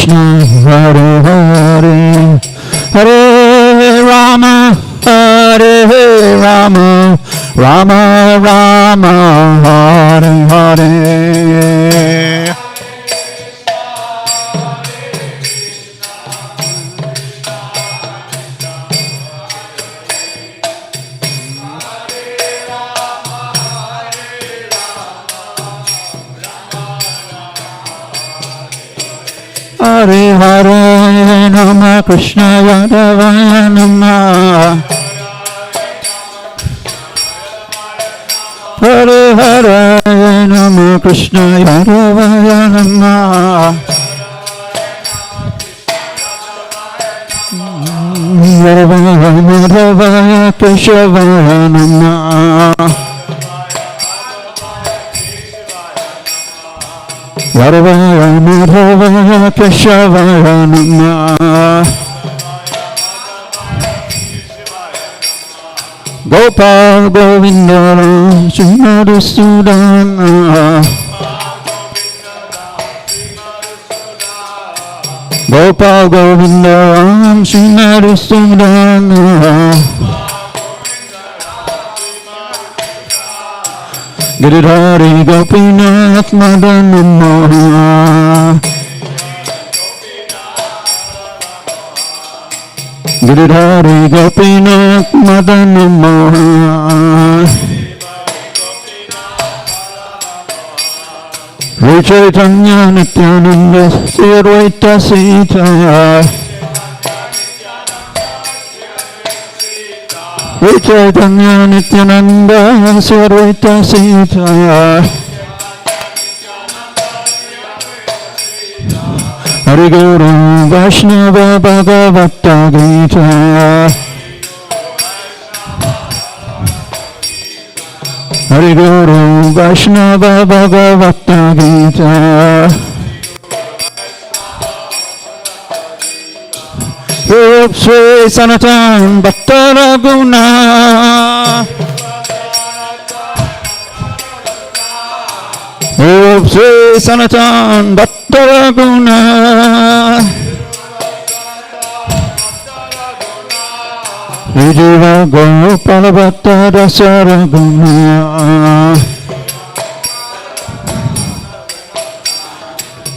Krishna, Hare Hare, Hare Rama, Hare Rama, Rama Rama, Hare Hare. Hare Hare Nama Krishna Yadavaya Nama Hare Hare Nama Krishna Yadavaya Nama Yadavaya Madhavaya Keshavaya Nama Varavaya Madhavaya Keshavaya Namah Gopal Govinda Sri Madhusudana Gopal Govinda Sri Madhusudana Giridhari Gopinath Madana Moha Giridhari Gopinath Madana Moha Sri Chaitanya Nityananda Sri Advaita Sita Sri Chaitanya Nityananda Sri Advaita Sita Hari Guru Vaishnava Bhagavata Gita Hari Guru Vaishnava Bhagavata Gita Rup Sri Sanatan Bhatta Raguna Rup Sri Sanatan Bhatta Raguna Vijiva Gopala Bhatta Dasa Raguna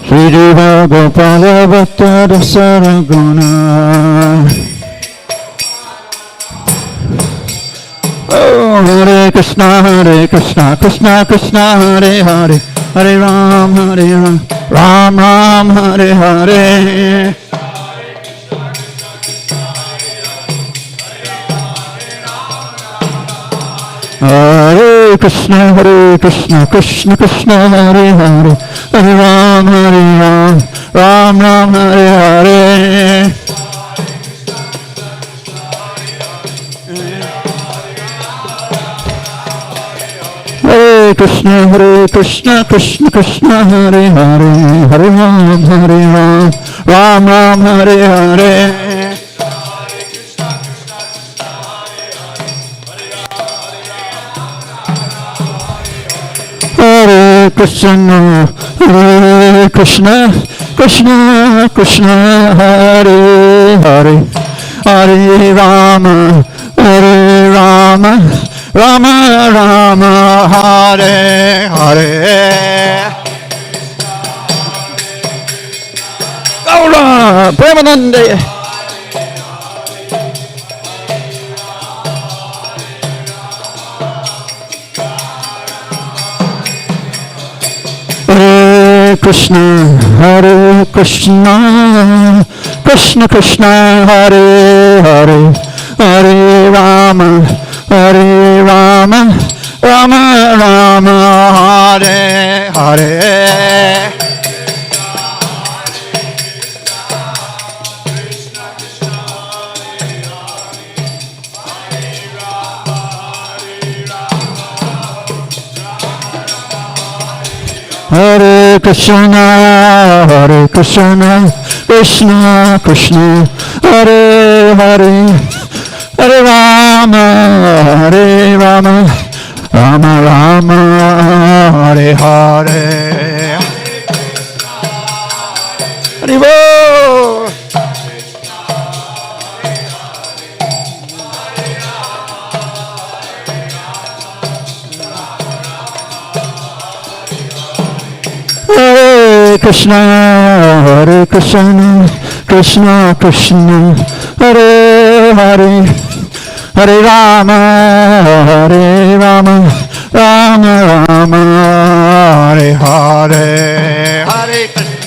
Vijiva Gopala Bhatta Dasa Raguna Oh, Hare Krishna, Krishna Krishna, Hare Hare, Hare Ram, Ram Ram, Hare Hare. Hare Krishna, Krishna Krishna, Hare Hare, Hare Ram, Ram Ram, Hare Hare. Hare Krishna, Krishna Krishna, Hare Hare, Hare Ram, Ram Ram, Hare Hare. Hare Krishna, Krishna Krishna, Hare Hare, Hare Rama, Rama Rama, Hare Hare. Gaura Premanande. Hare Krishna, Krishna Krishna, Hare Hare, Hare Rama, Rama Rama, Hare Hare. Hare Krishna, Krishna Krishna, Hare Hare, Hare Rama, Rama Rama, Hare Hare. Haribo! Hare Krishna, Krishna Krishna, Hare Hare, Hare Rama, Hare Rama, Rama Rama, Hare Hare, Hare Krishna.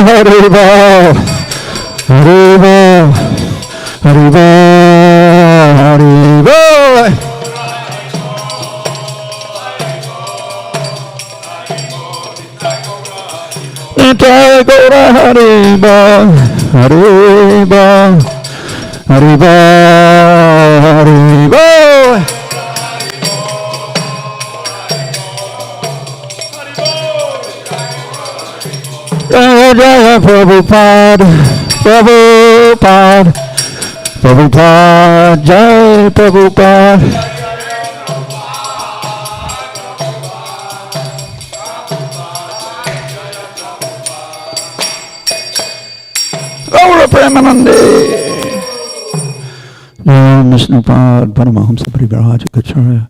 Haribo, Haribo, Haribo, Haribo. Nitai Gaura Haribo, Haribo, Haribo, Haribo. Jaya Jaya Prabhupada, Prabhupada, Prabhupada, Jai Prabhupada. Gaura Premanande. Om Vishnupad, Paramahamsa Parivaraja Kacharya.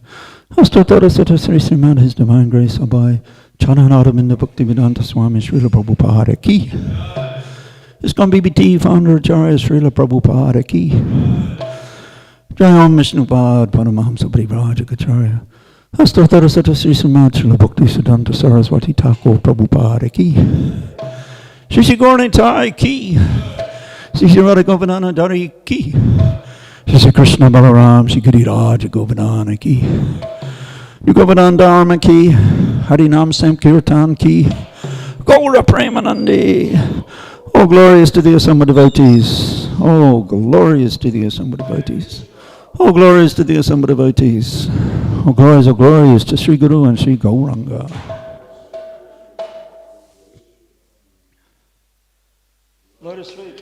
Astotara Sata Sri Srimad, His Divine Grace, Abhay. Chananadaminda Bhaktivedanta Swami Srila Prabhupada Ki. ISKCON BBT Founder Acharya Srila Prabhupada Ki. Jai Om Vishnupad Paramahamsa Parivaraja Acharya. Astotara Sata Sri Srimad Srila Bhaktivedanta Saraswati Thakur Prabhupada Ki. Shri Shri Gauranitai Ki. Shri Shri Radha Govardhana Dari Ki. Shri Shri Krishna Balaram Shri Giriraj Govardhana Ki. Govardhana Dharma Ki. Harinam Sankirtan Ki. Gaura Premanande. Oh, glorious to the assembled devotees. Oh, glorious to the assembled devotees. Oh, glorious to the assembled devotees. Oh, glorious to Sri Guru and Sri Gauranga. Let us sleep.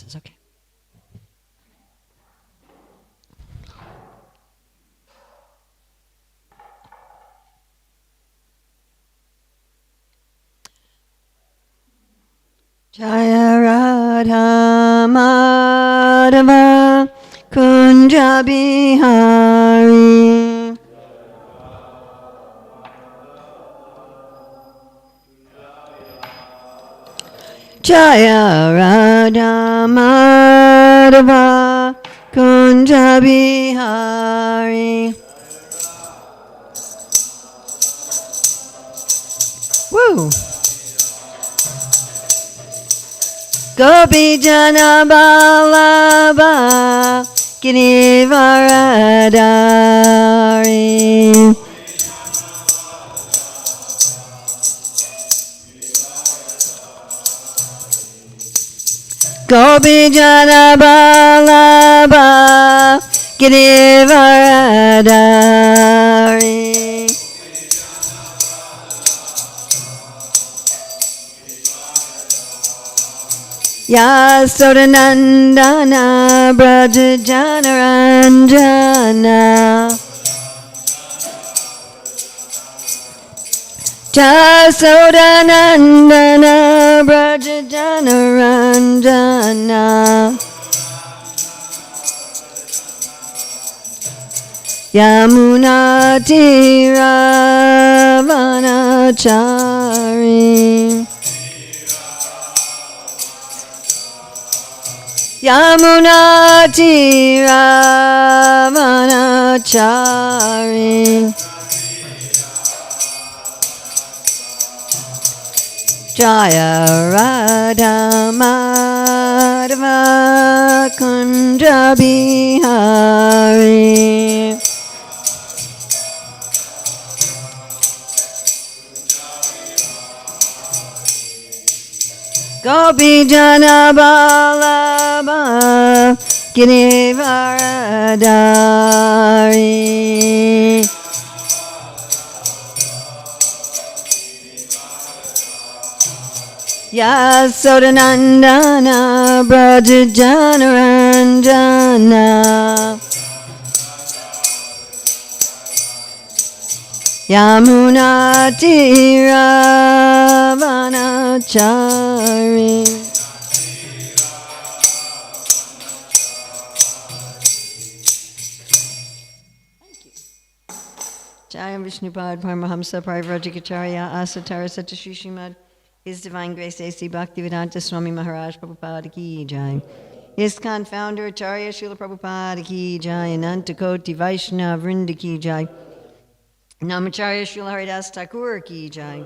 sentences, okay. Jaya Radha Madhava Kunja Bihari Jaya Radha Madhava Kunja Bihari. Woo! Gopi Jana Balaba Girivaradari Gopi Jana Balaba Girivaradari Yasodanandana Braja Janaranjana Yasodanandana Braja Janaranjana Yamuna Tiravanachari Yamuna Tiravanachari Jaya Radha Madhava Kunja Bihari Gopi Jana Balaba Girivaradari Yasodanandana Braja Janaranjana Yamuna Tiravanachari Jayam Vishnupad Paramahamsa Parivrajikacharya Asatara Satashi Srimad His Divine Grace A.C. Bhaktivedanta Swami Maharaj Prabhupada Ki Jai ISKCON Founder Acharya Srila Prabhupada Ki Jai Ananta Koti Vaishnava Vrinda Ki Jai Namacharya Srila Haridas Thakur Ki Jai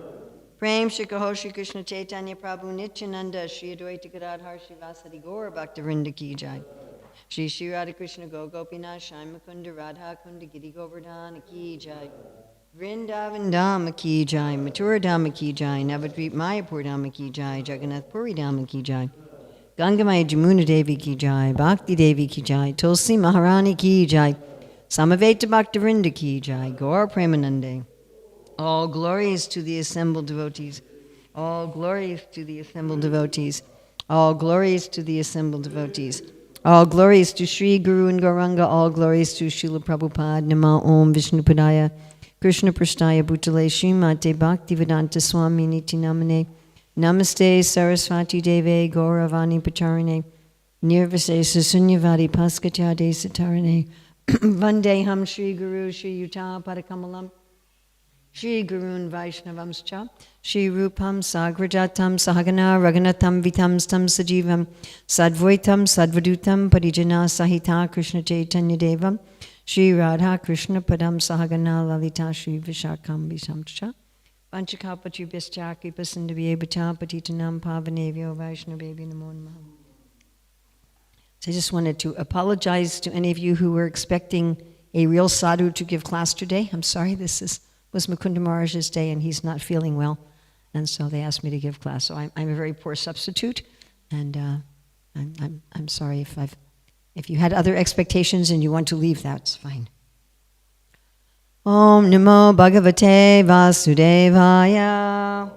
Prem Shri Kaho Shri Krishna Chaitanya Prabhu Nityananda Shri Advaita Gadadhar Shri Vasadi Gaura Bhakta Vrinda Ki Jai Shri Shri Radha Krishna Go Gopinath Shai Mukunda Radha Kunda Giri Govardhana Ki Jai Vrindavan Dhama Ki Jai Mathura Dhama Ki Jai Navadvip Mayapur Dhama Ki Jai Jagannath Puri Dhama Ki Jai Gangamaya Jamuna Devi Ki Jai Bhakti Devi Ki Jai Tulsi Maharani Ki Jai Samaveta Bhakta Vrinda Ki Jai Gaur Premanande All glories to the assembled devotees. All glories to the assembled devotees. All glories to the assembled devotees. All glories to Sri Guru and Gauranga. All glories to Srila Prabhupada. Nama Om Vishnupadaya. Krishna Prasthaya Bhutale Srimate Bhaktivedanta Swami Niti Namane. Namaste Saraswati Deve Gauravani Pacharane. Nirvase Susunyavadi Paskatyade Satarane. Vandeham Sri Guru Sri Yuta Padakamalam. Shri Gurun Vaishnavamscha, Shri Rupam Sagrajatam Sahagana Raghunatam Vitam Stam Sajivam, Sadvaitam Sadvadutam Parijana Sahita Krishna Chaitanya Devam, Shri Radha Krishna Padam Sahagana Lalita Shri Vishakam Vishamcha, Panchakapati Bistyaki Pasindavye Bata Patitanam Pavanavyo Vaishnavevi Namo Namaha. So I just wanted to apologize to any of you who were expecting a real sadhu to give class today. I'm sorry, this was Mukunda Maharaj's day and he's not feeling well. And so they asked me to give class. So I'm a very poor substitute. And I'm sorry if you had other expectations and you want to leave, that's fine. Om Namo Bhagavate Vasudevaya.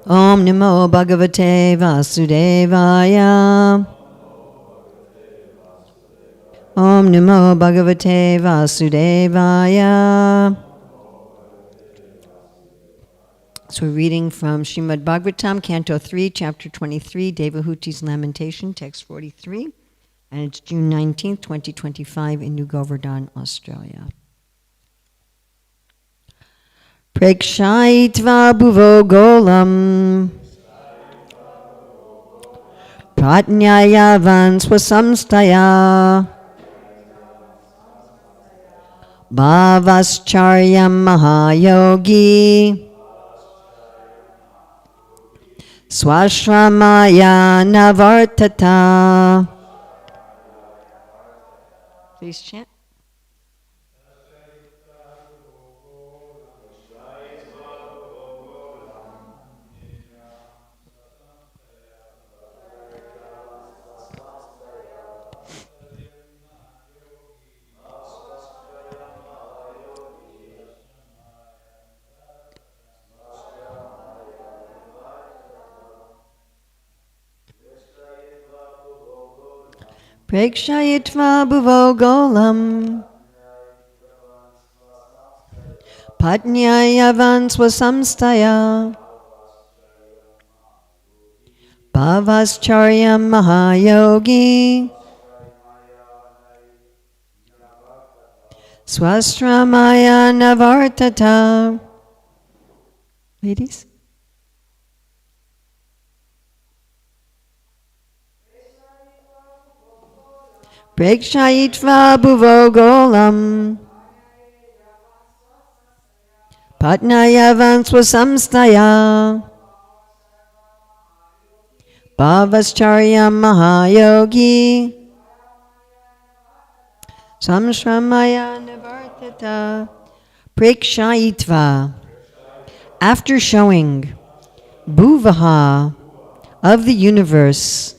Om Namo Bhagavate Vasudevaya. Om Namo Bhagavate Vasudevaya. So we're reading from Srimad Bhagavatam, Canto 3, Chapter 23, Devahuti's Lamentation, Text 43. And it's June 19th, 2025 in New Govardhana, Australia. Prekshayitva bhuvo golam pratnyayavan swasamstaya bhavascharya mahayogi swashramaya navartata. Please chant. Prekshayitva bhuvo golam patnyayavan swasamstaya bhavascharya mahayogi swastramaya navartata. Ladies? Prekshayitva bhuvo golam patnayavan swasamstaya bhavascharya mahayogi samshramaya nivartita. Prekshayitva, after showing, bhuvaha, of the universe,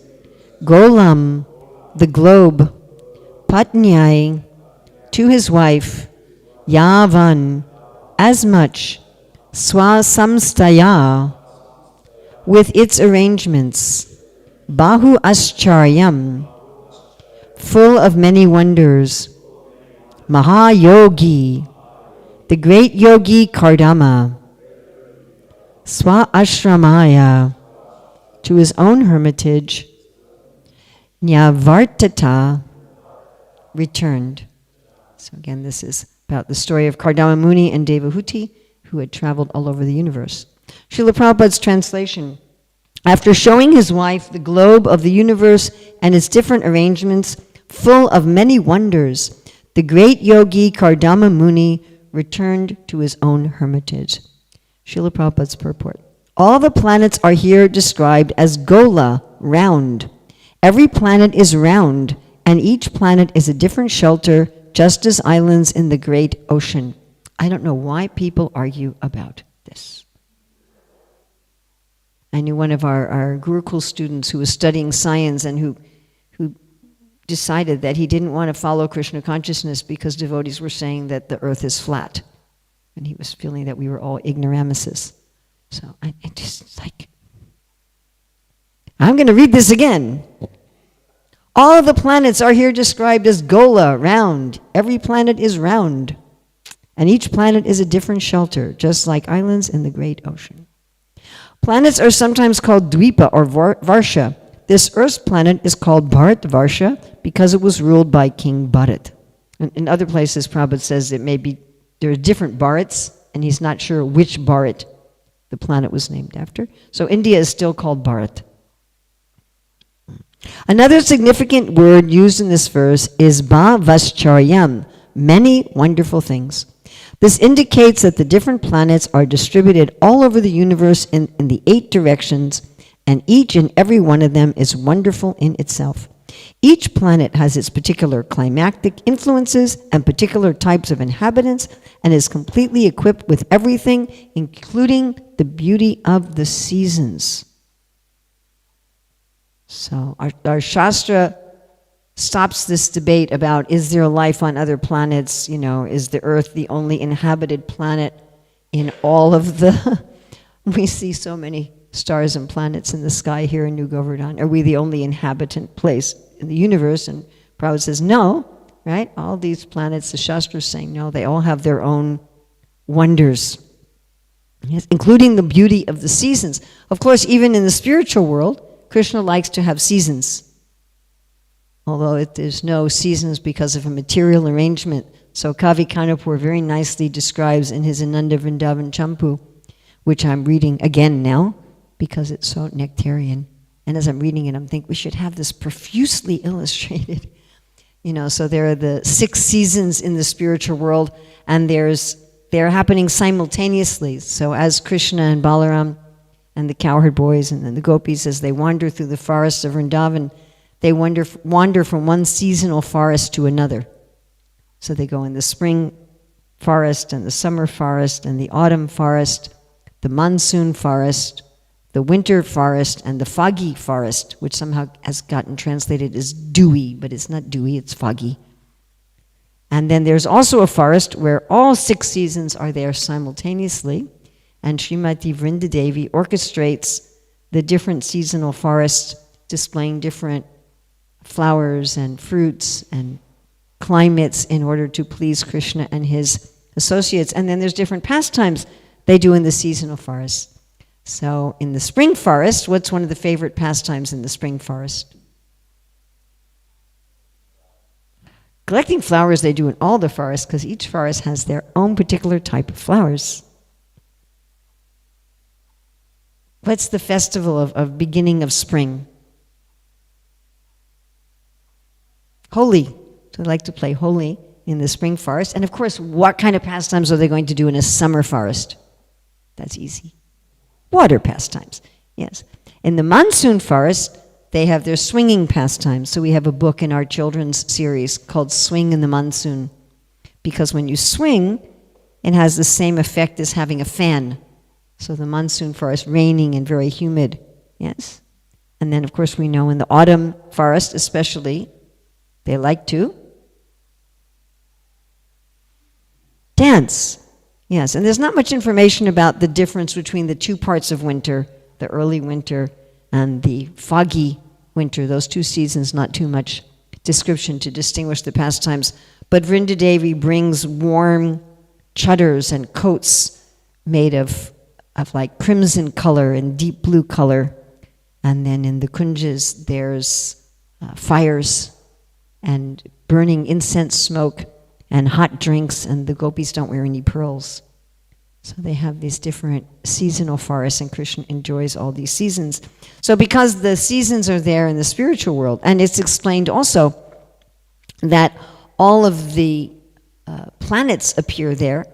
golam, the globe, patnyai, to his wife, yavan, as much, swasamstaya, with its arrangements, bahu ascharyam, full of many wonders, mahayogi, the great yogi Kardama, swa ashramaya, to his own hermitage, Nyavartata, returned. So again, this is about the story of Kardama Muni and Devahuti, who had traveled all over the universe. Srila Prabhupada's translation. After showing his wife the globe of the universe and its different arrangements, full of many wonders, the great yogi Kardama Muni returned to his own hermitage. Srila Prabhupada's purport. All the planets are here described as gola, round. Every planet is round, and each planet is a different shelter, just as islands in the great ocean. I don't know why people argue about this. I knew one of our Gurukul students who was studying science and who decided that he didn't want to follow Krishna consciousness because devotees were saying that the earth is flat. And he was feeling that we were all ignoramuses. So I just like, I'm going to read this again. All of the planets are here described as gola, round. Every planet is round. And each planet is a different shelter, just like islands in the great ocean. Planets are sometimes called Dvipa or Varsha. This Earth's planet is called Bharat Varsha because it was ruled by King Bharat. In other places, Prabhupada says it may be, there are different Bharats, and he's not sure which Bharat the planet was named after. So India is still called Bharat. Another significant word used in this verse is bhavascharya, many wonderful things. This indicates that the different planets are distributed all over the universe in the 8 directions, and each and every one of them is wonderful in itself. Each planet has its particular climactic influences and particular types of inhabitants, and is completely equipped with everything, including the beauty of the seasons. So our Shastra stops this debate about, is there life on other planets? You know, is the Earth the only inhabited planet in all of the... We see so many stars and planets in the sky here in New Govardhana? Are we the only inhabitant place in the universe? And Prabhupada says, no, right? All these planets, the Shastra is saying, no, they all have their own wonders, yes, including the beauty of the seasons. Of course, even in the spiritual world, Krishna likes to have seasons. Although there's no seasons because of a material arrangement. So Kavi Kanapur very nicely describes in his Ananda Vrindavan Champu, which I'm reading again now, because it's so nectarian. And as I'm reading it, I'm thinking we should have this profusely illustrated. So there are the 6 seasons in the spiritual world, and they're happening simultaneously. So as Krishna and Balaram and the cowherd boys and then the gopis, as they wander through the forests of Vrindavan, they wander from one seasonal forest to another. So they go in the spring forest and the summer forest and the autumn forest, the monsoon forest, the winter forest, and the foggy forest, which somehow has gotten translated as dewy, but it's not dewy, it's foggy. And then there's also a forest where all 6 seasons are there simultaneously, and Srimati Vrindadevi orchestrates the different seasonal forests, displaying different flowers and fruits and climates in order to please Krishna and his associates. And then there's different pastimes they do in the seasonal forests. So in the spring forest, what's one of the favorite pastimes in the spring forest? Collecting flowers they do in all the forests, because each forest has their own particular type of flowers. What's the festival of beginning of spring? Holi. So they like to play Holi in the spring forest. And of course, what kind of pastimes are they going to do in a summer forest? That's easy. Water pastimes, yes. In the monsoon forest, they have their swinging pastimes. So we have a book in our children's series called Swing in the Monsoon. Because when you swing, it has the same effect as having a fan. So the monsoon forest, raining and very humid, yes. And then of course we know in the autumn forest especially, they like to dance. Yes, and there's not much information about the difference between the 2 parts of winter, the early winter and the foggy winter. Those 2 seasons, not too much description to distinguish the pastimes. But Vrindadevi brings warm chaddars and coats made of like crimson color and deep blue color. And then in the kunjas, there's fires and burning incense smoke and hot drinks, and the gopis don't wear any pearls. So they have these different seasonal forests, and Krishna enjoys all these seasons. So because the seasons are there in the spiritual world, and it's explained also that all of the planets appear there,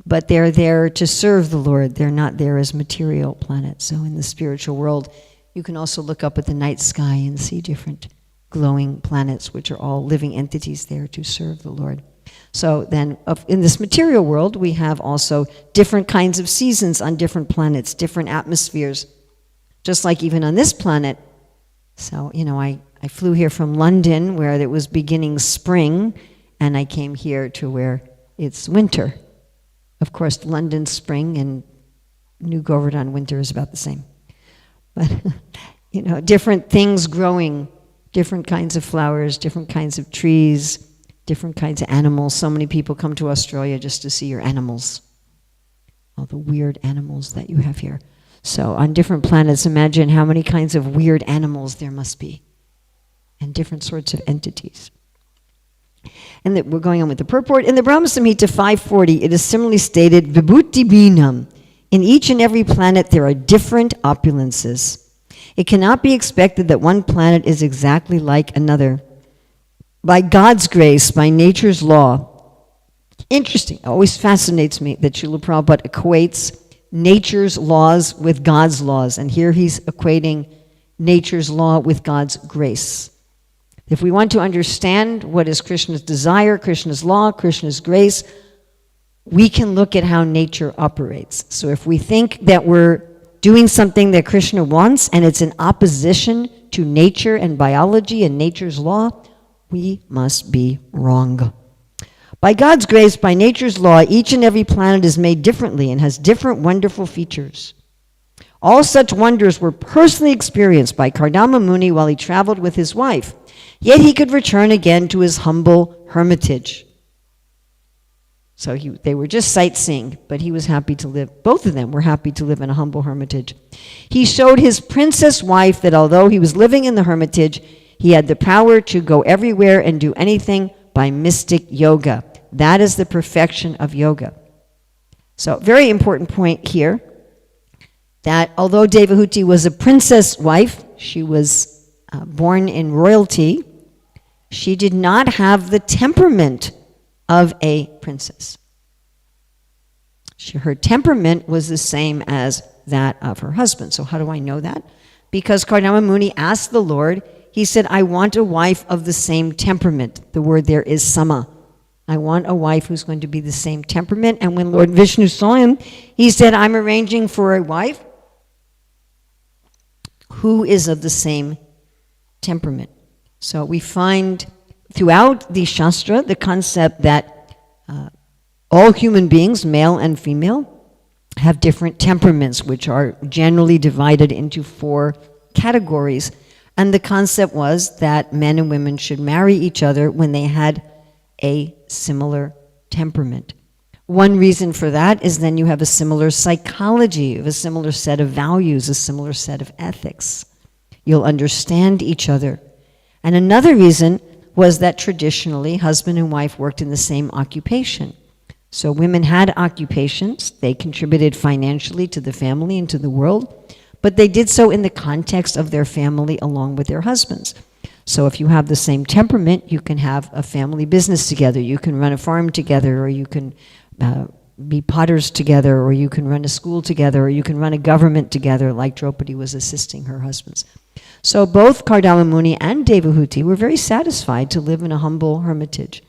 but they're there to serve the Lord. They're not there as material planets. So in the spiritual world, you can also look up at the night sky and see different glowing planets, which are all living entities there to serve the Lord. So then in this material world, we have also different kinds of seasons on different planets, different atmospheres, just like even on this planet. So, I flew here from London where it was beginning spring, and I came here to where it's winter. Of course, London spring and New Govardhana winter is about the same. But, different things growing, different kinds of flowers, different kinds of trees, different kinds of animals. So many people come to Australia just to see your animals, all the weird animals that you have here. So on different planets, imagine how many kinds of weird animals there must be, and different sorts of entities. And that we're going on with the purport. In the Brahma Samhita 540, it is similarly stated, Vibhuti Binam. In each and every planet there are different opulences. It cannot be expected that one planet is exactly like another. By God's grace, by nature's law. Interesting, it always fascinates me that Srila Prabhupada equates nature's laws with God's laws. And here he's equating nature's law with God's grace. If we want to understand what is Krishna's desire, Krishna's law, Krishna's grace, we can look at how nature operates. So if we think that we're doing something that Krishna wants and it's in opposition to nature and biology and nature's law, we must be wrong. By God's grace, by nature's law, each and every planet is made differently and has different wonderful features. All such wonders were personally experienced by Kardama Muni while he traveled with his wife. Yet he could return again to his humble hermitage. So they were just sightseeing, but he was happy to live. Both of them were happy to live in a humble hermitage. He showed his princess wife that although he was living in the hermitage, he had the power to go everywhere and do anything by mystic yoga. That is the perfection of yoga. So, very important point here, that although Devahuti was a princess wife, she was born in royalty, she did not have the temperament of a princess. Her temperament was the same as that of her husband. So how do I know that? Because Kardama Muni asked the Lord, he said, I want a wife of the same temperament. The word there is sama. I want a wife who's going to be the same temperament. And when Lord Vishnu saw him, he said, I'm arranging for a wife who is of the same temperament. So we find throughout the Shastra the concept that all human beings, male and female, have different temperaments, which are generally divided into 4 categories. And the concept was that men and women should marry each other when they had a similar temperament. One reason for that is then you have a similar psychology, a similar set of values, a similar set of ethics. You'll understand each other. And another reason was that traditionally husband and wife worked in the same occupation. So women had occupations, they contributed financially to the family and to the world, but they did so in the context of their family along with their husbands. So if you have the same temperament, you can have a family business together, you can run a farm together, or you can be potters together, or you can run a school together, or you can run a government together, like Draupadi was assisting her husbands. So both Kardama Muni and Devahuti were very satisfied to live in a humble hermitage.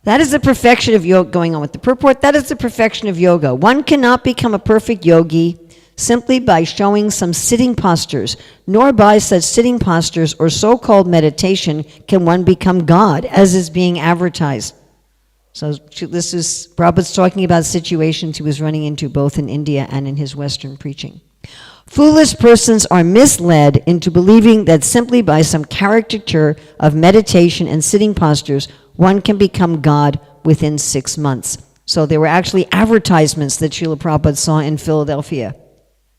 That is the perfection of yoga, going on with the purport, that is the perfection of yoga. One cannot become a perfect yogi simply by showing some sitting postures, nor by such sitting postures or so-called meditation can one become God, as is being advertised. So this is, Prabhupada's talking about situations he was running into both in India and in his Western preaching. Foolish persons are misled into believing that simply by some caricature of meditation and sitting postures, one can become God within 6 months. So there were actually advertisements that Srila Prabhupada saw in Philadelphia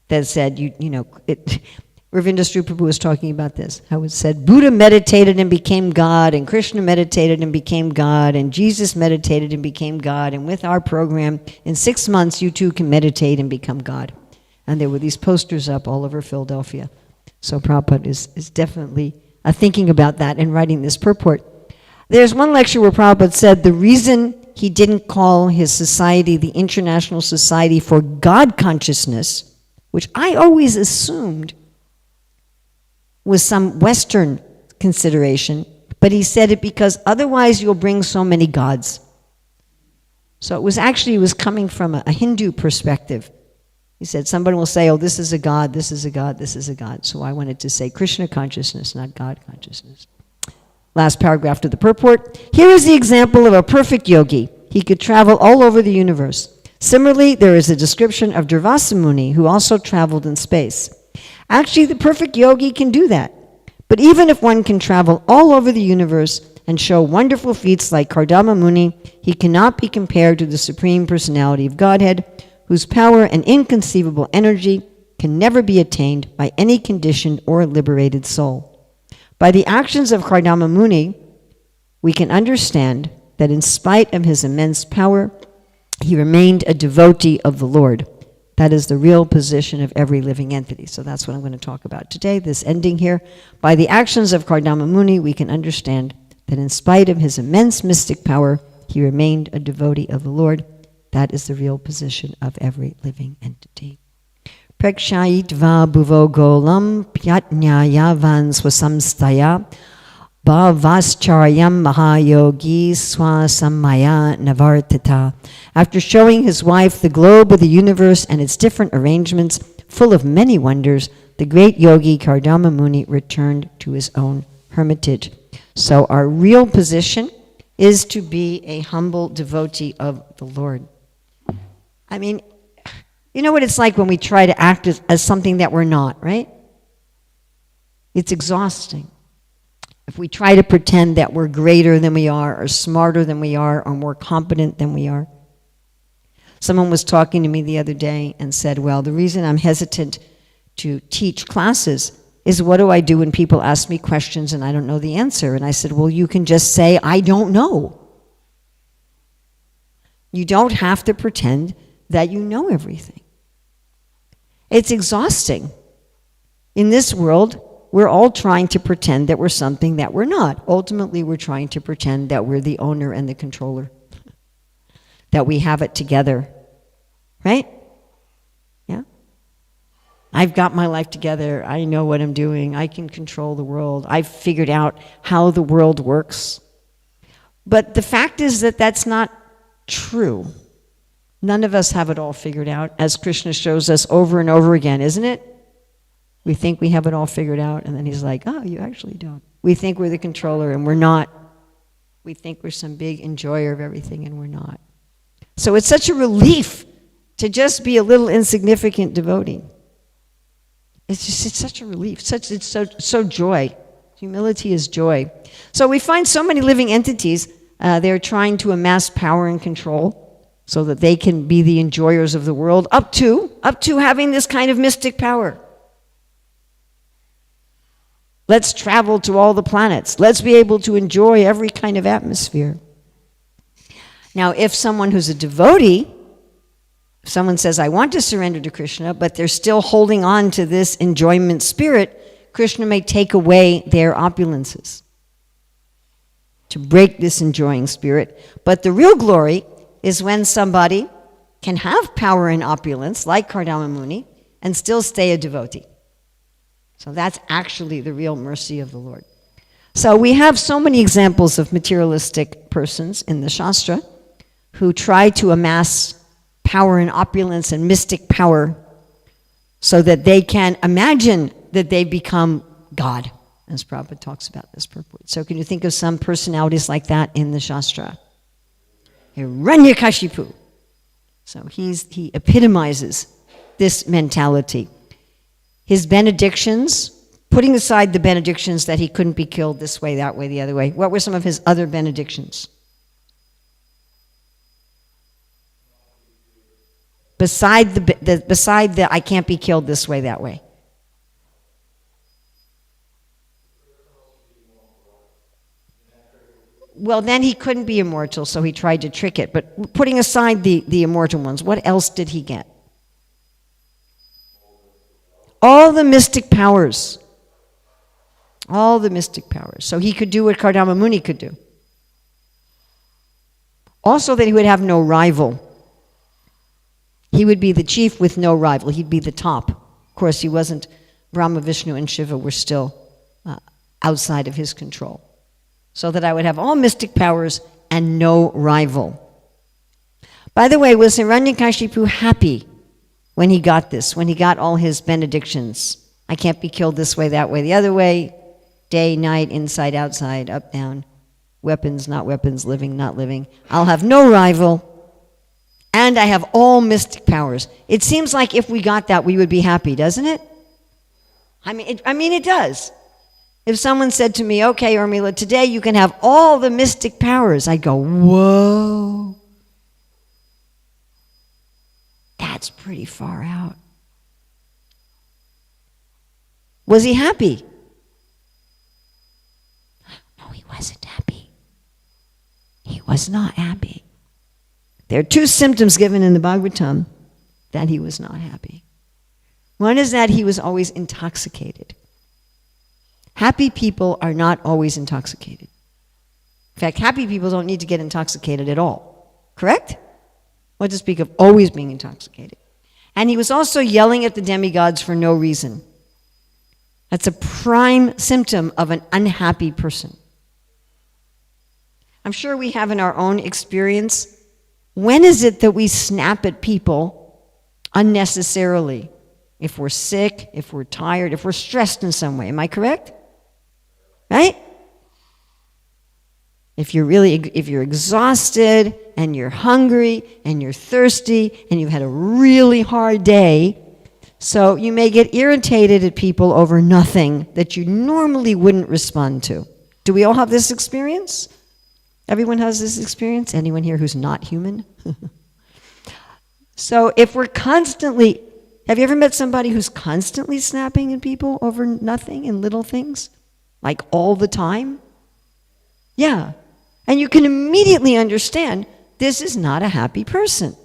that said, Ravinda Sri Prabhu was talking about this, how it said, Buddha meditated and became God, and Krishna meditated and became God, and Jesus meditated and became God, and with our program, in 6 months, you too can meditate and become God. And there were these posters up all over Philadelphia. So Prabhupada is definitely thinking about that and writing this purport. There's one lecture where Prabhupada said the reason he didn't call his society the International Society for God Consciousness, which I always assumed was some Western consideration, but he said it because otherwise you'll bring so many gods. So it was coming from a Hindu perspective. He said, somebody will say, oh, this is a god, this is a god, this is a god. So I wanted to say Krishna consciousness, not God consciousness. Last paragraph to the purport. Here is the example of a perfect yogi. He could travel all over the universe. Similarly, there is a description of Durvasa Muni, who also traveled in space. Actually, the perfect yogi can do that. But even if one can travel all over the universe and show wonderful feats like Kardama Muni, he cannot be compared to the Supreme Personality of Godhead, whose power and inconceivable energy can never be attained by any conditioned or liberated soul. By the actions of Kardama Muni, we can understand that in spite of his immense power, he remained a devotee of the Lord. That is the real position of every living entity. So that's what I'm going to talk about today, this ending here. By the actions of Kardama Muni, we can understand that in spite of his immense mystic power, he remained a devotee of the Lord. That is the real position of every living entity. Prekshayitva bhuvo golam pyatnyayavan swasamstaya bhavascharayam mahayogi swasamaya navartita. After showing his wife the globe of the universe and its different arrangements, full of many wonders, the great yogi Kardama Muni returned to his own hermitage. So our real position is to be a humble devotee of the Lord. I mean, You know what it's like when we try to act as something that we're not, right? It's exhausting. If we try to pretend that we're greater than we are, or smarter than we are, or more competent than we are. Someone was talking to me the other day and said, well, the reason I'm hesitant to teach classes is what do I do when people ask me questions and I don't know the answer? And I said, well, you can just say, I don't know. You don't have to pretend that you know everything. It's exhausting. In this world, we're all trying to pretend that we're something that we're not. Ultimately, we're trying to pretend that we're the owner and the controller, that we have it together, right? Yeah? I've got my life together. I know what I'm doing. I can control the world. I've figured out how the world works. But the fact is that that's not true. None of us have it all figured out, as Krishna shows us over and over again, isn't it? We think we have it all figured out, and then he's like, oh, you actually don't. We think we're the controller, and we're not. We think we're some big enjoyer of everything, and we're not. So it's such a relief to just be a little insignificant devotee. It's such a relief. It's so joy. Humility is joy. So we find so many living entities, they're trying to amass power and control so that they can be the enjoyers of the world, up to having this kind of mystic power. Let's travel to all the planets. Let's be able to enjoy every kind of atmosphere. Now, if someone who's a devotee, if someone says, I want to surrender to Krishna, but they're still holding on to this enjoyment spirit, Krishna may take away their opulences to break this enjoying spirit. But the real glory is when somebody can have power and opulence, like Kardama Muni, and still stay a devotee. So that's actually the real mercy of the Lord. So we have so many examples of materialistic persons in the Shastra who try to amass power and opulence and mystic power so that they can imagine that they become God, as Prabhupada talks about this purport. So can you think of some personalities like that in the Shastra? Hiranyakashipu. So he epitomizes this mentality. His benedictions, putting aside the benedictions that he couldn't be killed this way, that way, the other way, what were some of his other benedictions? Beside the I can't be killed this way, that way. Well, then he couldn't be immortal, so he tried to trick it. But putting aside the immortal ones, what else did he get? All the mystic powers. All the mystic powers. So he could do what Kardama Muni could do. Also that he would have no rival. He would be the chief with no rival. He'd be the top. Of course, he wasn't. Brahma, Vishnu, and Shiva were still outside of his control. So that I would have all mystic powers and no rival. By the way, was Hiranyakashipu happy when he got this, when he got all his benedictions? I can't be killed this way, that way, the other way, day, night, inside, outside, up, down, weapons, not weapons, living, not living. I'll have no rival, and I have all mystic powers. It seems like if we got that, we would be happy, doesn't it? I mean, it does. If someone said to me, okay, Urmila, today you can have all the mystic powers, I'd go, whoa. That's pretty far out. Was he happy? No, he wasn't happy. He was not happy. There are two symptoms given in the Bhagavatam that he was not happy. One is that he was always intoxicated. Happy people are not always intoxicated. In fact, happy people don't need to get intoxicated at all. Correct? What to speak of always being intoxicated. And he was also yelling at the demigods for no reason. That's a prime symptom of an unhappy person. I'm sure we have in our own experience. When is it that we snap at people unnecessarily? If we're sick, if we're tired, if we're stressed in some way. Am I correct? Right? If you're exhausted and you're hungry and you're thirsty and you've had a really hard day, so you may get irritated at people over nothing that you normally wouldn't respond to. Do we all have this experience? Everyone has this experience? Anyone here who's not human? So if we're constantly, have you ever met somebody who's constantly snapping at people over nothing and little things? Like all the time? Yeah. And you can immediately understand this is not a happy person.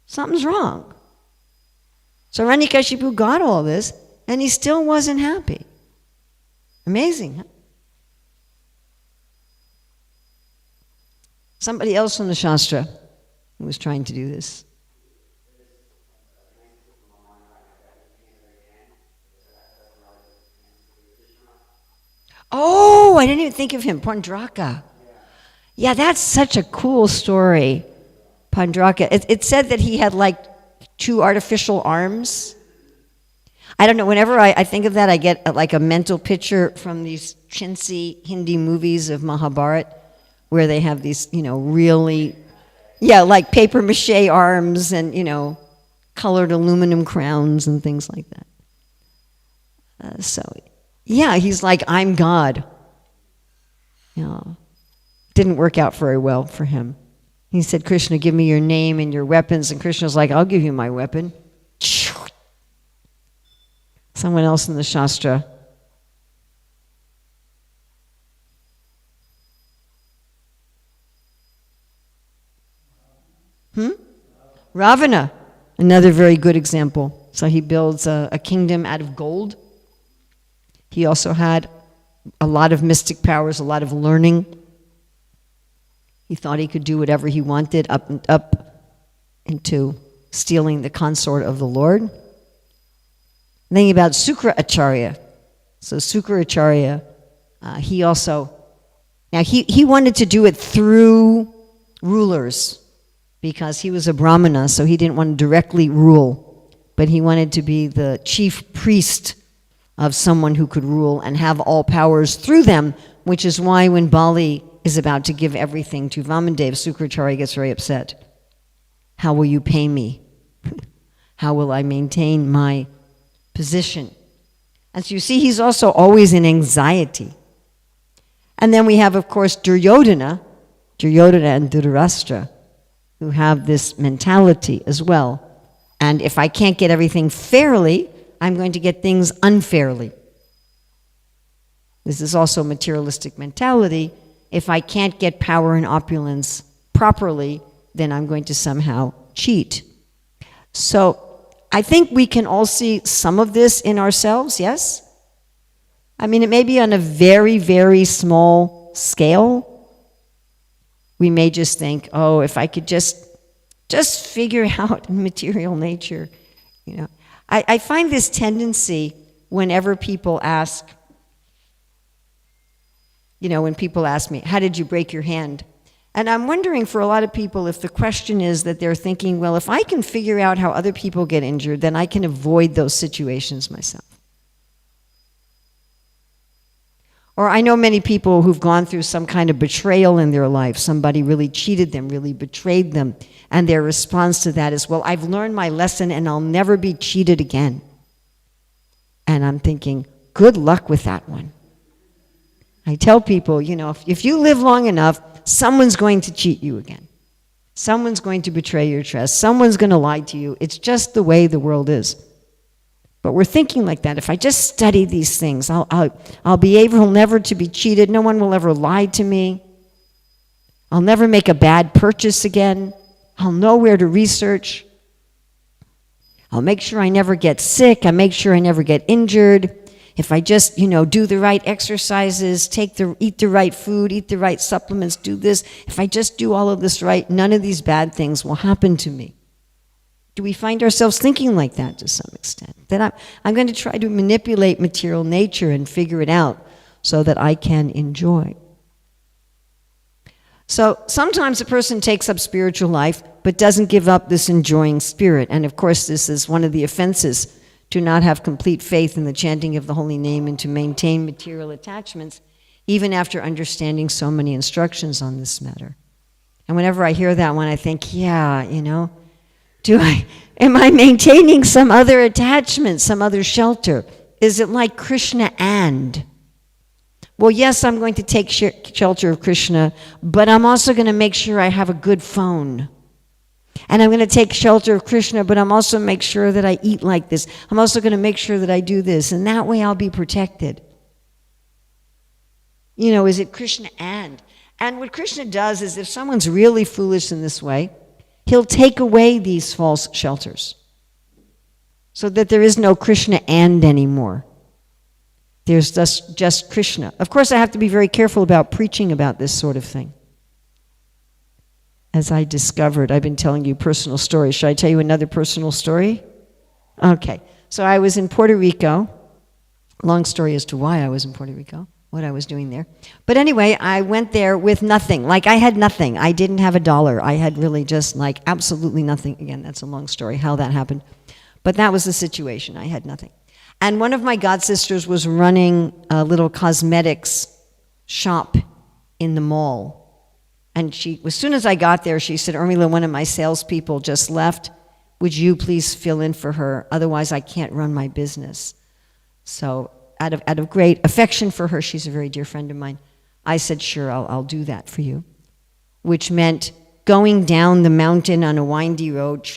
Something's wrong. So Hiranyakashipu got all this, and he still wasn't happy. Amazing, huh? Somebody else from the Shastra who was trying to do this. Oh, I didn't even think of him, Pandraka. Yeah, that's such a cool story, Pandraka. It said that he had like 2 artificial arms. I don't know, whenever I think of that, I get like a mental picture from these chintzy Hindi movies of Mahabharata, where they have these, really, like paper mache arms and, colored aluminum crowns and things like that. He's like, I'm God. Didn't work out very well for him. He said, Krishna, give me your name and your weapons. And Krishna's like, I'll give you my weapon. Someone else in the Shastra. Ravana, another very good example. So he builds a kingdom out of gold. He also had a lot of mystic powers, a lot of learning. He thought he could do whatever he wanted, up into stealing the consort of the Lord. Thinking about Sukracharya. So Sukracharya, he also, now he wanted to do it through rulers because he was a Brahmana, so he didn't want to directly rule, but he wanted to be the chief priest of someone who could rule and have all powers through them, which is why when Bali is about to give everything to Vamandev, Sukracharya gets very upset. How will you pay me? How will I maintain my position? And so you see, he's also always in anxiety. And then we have, of course, Duryodhana and Dhritarashtra, who have this mentality as well. And if I can't get everything fairly, I'm going to get things unfairly. This is also materialistic mentality. If I can't get power and opulence properly, then I'm going to somehow cheat. So I think we can all see some of this in ourselves, yes? I mean, it may be on a very, very small scale. We may just think, oh, if I could just figure out material nature, I find this tendency whenever people ask, when people ask me, how did you break your hand? And I'm wondering for a lot of people if the question is that they're thinking, well, if I can figure out how other people get injured, then I can avoid those situations myself. Or I know many people who've gone through some kind of betrayal in their life. Somebody really cheated them, really betrayed them. And their response to that is, well, I've learned my lesson and I'll never be cheated again. And I'm thinking, good luck with that one. I tell people, if you live long enough, someone's going to cheat you again. Someone's going to betray your trust. Someone's going to lie to you. It's just the way the world is. But we're thinking like that. If I just study these things, I'll be able never to be cheated. No one will ever lie to me. I'll never make a bad purchase again. I'll know where to research. I'll make sure I never get sick. I make sure I never get injured. If I just, do the right exercises, eat the right food, eat the right supplements, do this. If I just do all of this right, none of these bad things will happen to me. Do we find ourselves thinking like that to some extent? That I'm going to try to manipulate material nature and figure it out so that I can enjoy. So sometimes a person takes up spiritual life but doesn't give up this enjoying spirit. And of course, this is one of the offenses, to not have complete faith in the chanting of the holy name and to maintain material attachments, even after understanding so many instructions on this matter. And whenever I hear that one, I think, yeah, am I maintaining some other attachment, some other shelter? Is it like Krishna and? Well, yes, I'm going to take shelter of Krishna, but I'm also going to make sure I have a good phone. And I'm going to take shelter of Krishna, but I'm also make sure that I eat like this. I'm also going to make sure that I do this, and that way I'll be protected. Is it Krishna and? And what Krishna does is if someone's really foolish in this way, he'll take away these false shelters so that there is no Krishna and anymore. There's just Krishna. Of course, I have to be very careful about preaching about this sort of thing. As I discovered, I've been telling you personal stories. Should I tell you another personal story? Okay. So I was in Puerto Rico. Long story as to why I was in Puerto Rico, what I was doing there. But anyway, I went there with nothing. Like I had nothing. I didn't have $1. I had really just like absolutely nothing. Again, that's a long story, how that happened. But that was the situation. I had nothing. And one of my godsisters was running a little cosmetics shop in the mall. And as soon as I got there, she said, Urmila, one of my salespeople just left. Would you please fill in for her? Otherwise, I can't run my business. So out of great affection for her, she's a very dear friend of mine, I said, sure, I'll do that for you. Which meant going down the mountain on a windy road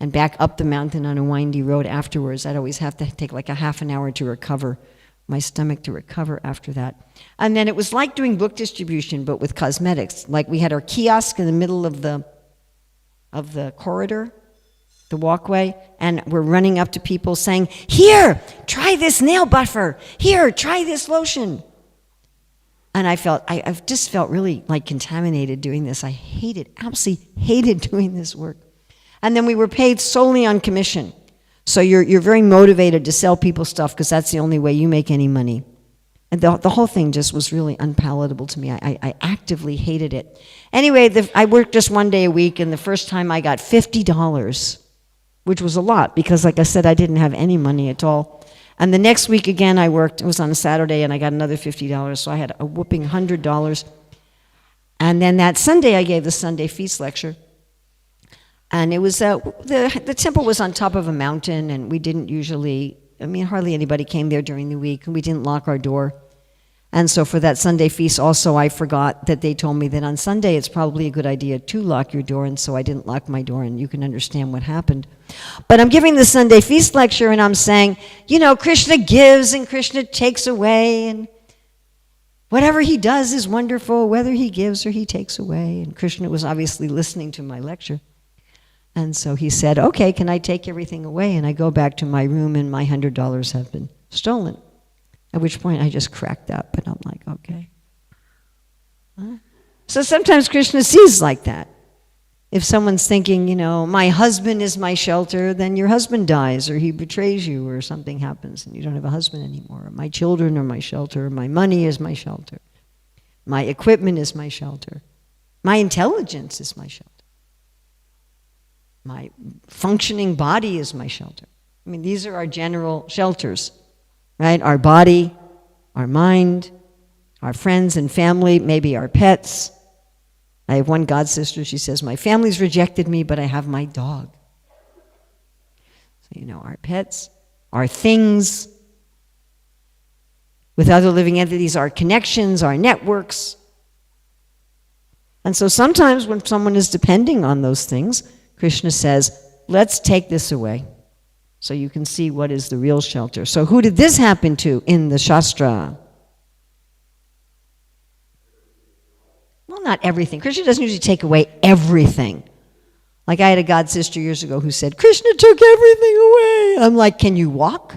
and back up the mountain on a windy road afterwards. I'd always have to take like a half an hour to recover, my stomach to recover after that. And then it was like doing book distribution, but with cosmetics. Like we had our kiosk in the middle of the corridor, the walkway, and we're running up to people saying, here, try this nail buffer. Here, try this lotion. And I've just felt really like contaminated doing this. I absolutely hated doing this work. And then we were paid solely on commission. So you're very motivated to sell people stuff because that's the only way you make any money. And the whole thing just was really unpalatable to me. I actively hated it. Anyway, I worked just one day a week, and the first time I got $50, which was a lot because, like I said, I didn't have any money at all. And the next week again I worked, it was on a Saturday, and I got another $50, so I had a whooping $100. And then that Sunday I gave the Sunday Feast lecture. And it was, the temple was on top of a mountain, and we didn't usually, hardly anybody came there during the week, and we didn't lock our door. And so for that Sunday feast also, I forgot that they told me that on Sunday it's probably a good idea to lock your door, and so I didn't lock my door, and you can understand what happened. But I'm giving the Sunday feast lecture, and I'm saying, Krishna gives and Krishna takes away, and whatever he does is wonderful, whether he gives or he takes away. And Krishna was obviously listening to my lecture. And so he said, okay, can I take everything away? And I go back to my room, and my $100 have been stolen. At which point I just cracked up, and I'm like, okay. Huh? So sometimes Krishna sees like that. If someone's thinking, my husband is my shelter, then your husband dies, or he betrays you, or something happens, and you don't have a husband anymore. Or my children are my shelter, or my money is my shelter. My equipment is my shelter. My intelligence is my shelter. My functioning body is my shelter. These are our general shelters, right? Our body, our mind, our friends and family, maybe our pets. I have one godsister, she says, my family's rejected me, but I have my dog. So, our pets, our things, with other living entities, our connections, our networks. And so sometimes when someone is depending on those things, Krishna says, let's take this away so you can see what is the real shelter. So who did this happen to in the Shastra? Well, not everything. Krishna doesn't usually take away everything. Like I had a godsister years ago who said, Krishna took everything away. I'm like, can you walk?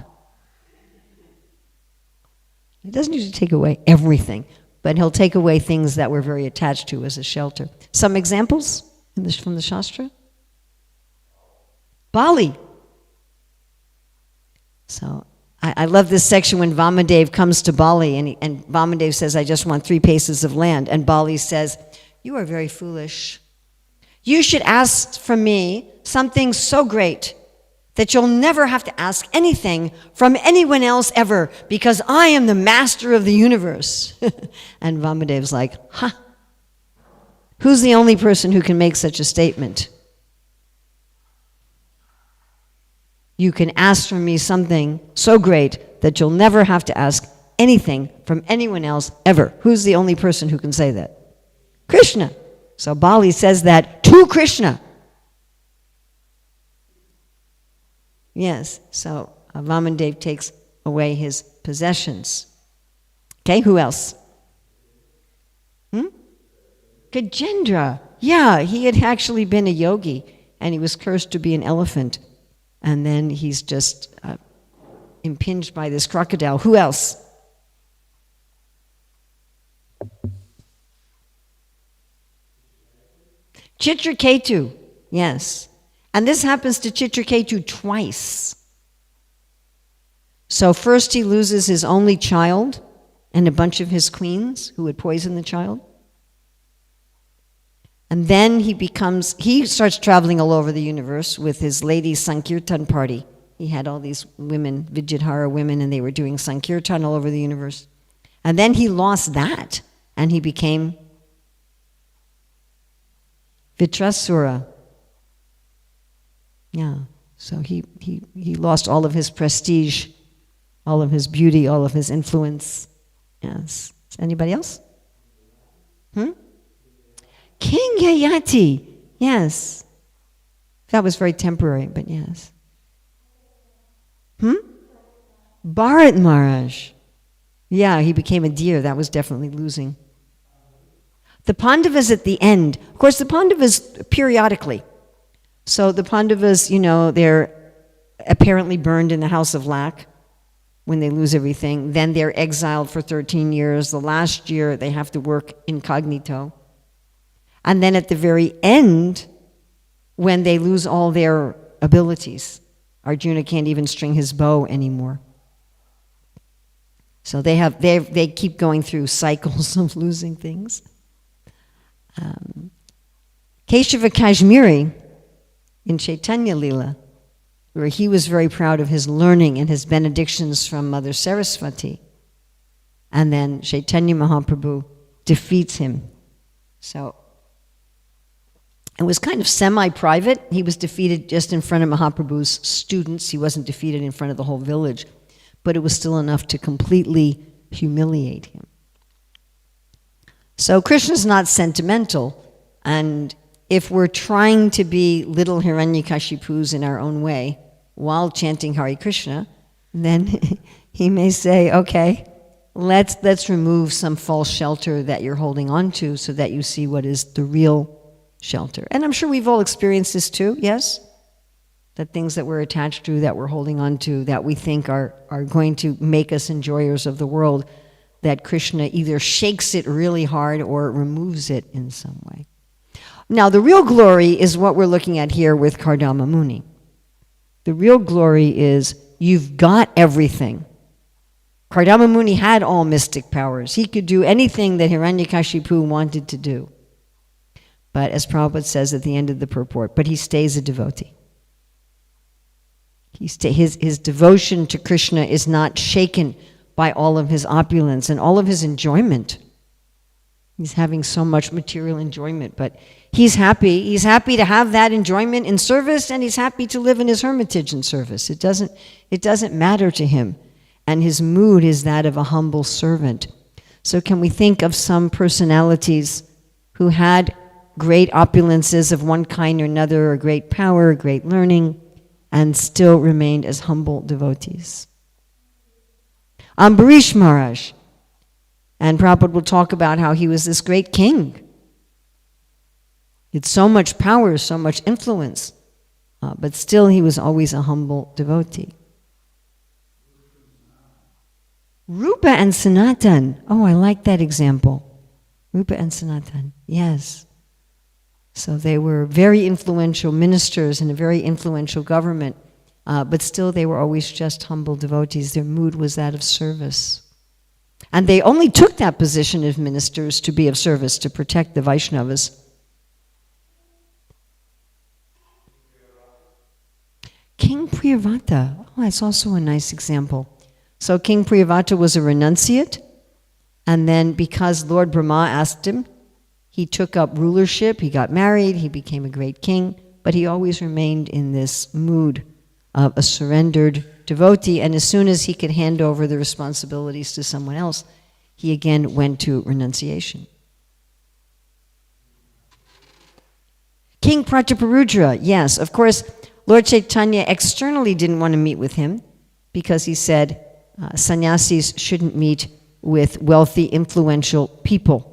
He doesn't usually take away everything, but he'll take away things that we're very attached to as a shelter. Some examples from the Shastra? Bali. So I love this section when Vamadev comes to Bali, and Vamadev says, I just want 3 paces of land. And Bali says, you are very foolish. You should ask from me something so great that you'll never have to ask anything from anyone else ever, because I am the master of the universe. And Vamadev's like, who's the only person who can make such a statement? You can ask from me something so great that you'll never have to ask anything from anyone else ever. Who's the only person who can say that? Krishna. So Bali says that to Krishna. Yes, so Vamandev takes away his possessions. Okay, who else? Gajendra. Yeah, he had actually been a yogi, and he was cursed to be an elephant. And then he's just impinged by this crocodile. Who else? Chitraketu. Yes. And this happens to Chitraketu twice. So first he loses his only child and a bunch of his queens who had poisoned the child. And then he starts traveling all over the universe with his ladies' Sankirtan party. He had all these women, Vijayadhara women, and they were doing Sankirtan all over the universe. And then he lost that, and he became Vitrasura. Yeah, so he lost all of his prestige, all of his beauty, all of his influence. Yes. Anybody else? King Yayati. Yes. That was very temporary, but yes. Bharat Maharaj. Yeah, he became a deer. That was definitely losing. The Pandavas at the end. Of course, the Pandavas periodically. So the Pandavas, they're apparently burned in the house of lac when they lose everything. Then they're exiled for 13 years. The last year, they have to work incognito. And then at the very end, when they lose all their abilities, Arjuna can't even string his bow anymore. So they keep going through cycles of losing things. Keshava Kashmiri in Chaitanya Lila, where he was very proud of his learning and his benedictions from Mother Saraswati. And then Chaitanya Mahaprabhu defeats him. So it was kind of semi-private. He was defeated just in front of Mahaprabhu's students. He wasn't defeated in front of the whole village. But it was still enough to completely humiliate him. So Krishna's not sentimental. And if we're trying to be little Hiranyakashipus in our own way while chanting Hare Krishna, then he may say, okay, let's remove some false shelter that you're holding on to so that you see what is the real shelter. And I'm sure we've all experienced this too, yes? That things that we're attached to, that we're holding on to, that we think are going to make us enjoyers of the world, that Krishna either shakes it really hard or removes it in some way. Now, the real glory is what we're looking at here with Kardama Muni. The real glory is you've got everything. Kardama Muni had all mystic powers. He could do anything that Hiranyakashipu wanted to do. But as Prabhupada says at the end of the purport, but he stays a devotee. His devotion to Krishna is not shaken by all of his opulence and all of his enjoyment. He's having so much material enjoyment, but he's happy. He's happy to have that enjoyment in service, and he's happy to live in his hermitage in service. It doesn't matter to him. And his mood is that of a humble servant. So can we think of some personalities who had great opulences of one kind or another, or great power, great learning, and still remained as humble devotees? Ambarish Maharaj. And Prabhupada will talk about how he was this great king. He had so much power, so much influence, but still he was always a humble devotee. Rupa and Sanatan. Oh, I like that example. Rupa and Sanatan, yes. So they were very influential ministers in a very influential government, but still they were always just humble devotees. Their mood was that of service. And they only took that position of ministers to be of service, to protect the Vaishnavas. King Priyavata. Oh, that's also a nice example. So King Priyavata was a renunciate, and then because Lord Brahma asked him, he took up rulership, he got married, he became a great king, but he always remained in this mood of a surrendered devotee, and as soon as he could hand over the responsibilities to someone else, he again went to renunciation. King Prataparudra, yes, of course, Lord Chaitanya externally didn't want to meet with him because he said sannyasis shouldn't meet with wealthy, influential people.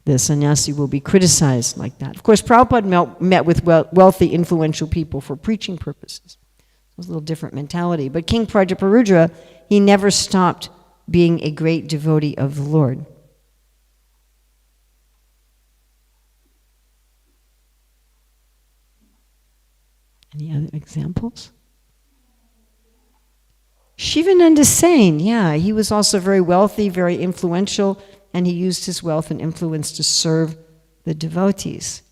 The sannyasi will be criticized like that. Of course, Prabhupada met with wealthy, influential people for preaching purposes. It was a little different mentality. But King Prataparudra, he never stopped being a great devotee of the Lord. Any other examples? Shivananda Sain, yeah, he was also very wealthy, very influential, and he used his wealth and influence to serve the devotees.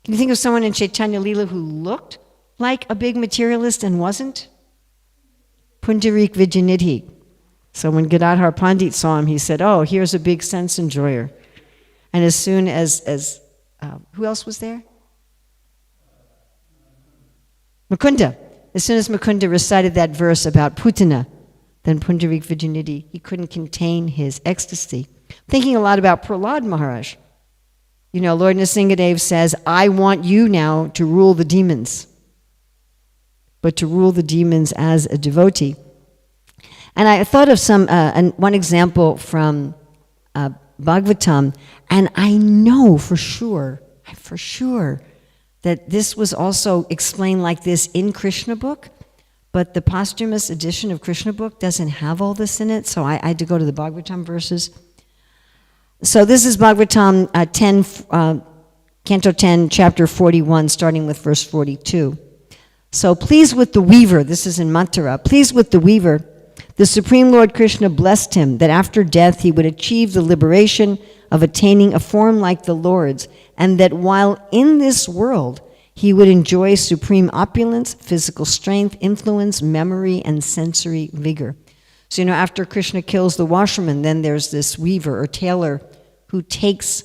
Can you think of someone in Chaitanya Leela who looked like a big materialist and wasn't? Pundarik Vijayanidhi. So when Gadadhar Pandit saw him, he said, oh, here's a big sense enjoyer. And as soon as who else was there? Mukunda. As soon as Mukunda recited that verse about Putana, then Pundarik Vijayanidhi, he couldn't contain his ecstasy. Thinking a lot about Prahlad Maharaj. You know, Lord Nrsingadev says, I want you now to rule the demons, but to rule the demons as a devotee. And I thought of one example from Bhagavatam, and I know for sure, that this was also explained like this in Krishna book, but the posthumous edition of Krishna book doesn't have all this in it, so I had to go to the Bhagavatam verses. So this is Bhagavatam 10, Canto 10, chapter 41, starting with verse 42. So pleased with the weaver, this is in Mathura, pleased with the weaver, the Supreme Lord Krishna blessed him that after death he would achieve the liberation of attaining a form like the Lord's, and that while in this world he would enjoy supreme opulence, physical strength, influence, memory, and sensory vigor. So, you know, after Krishna kills the washerman, then there's this weaver or tailor who takes,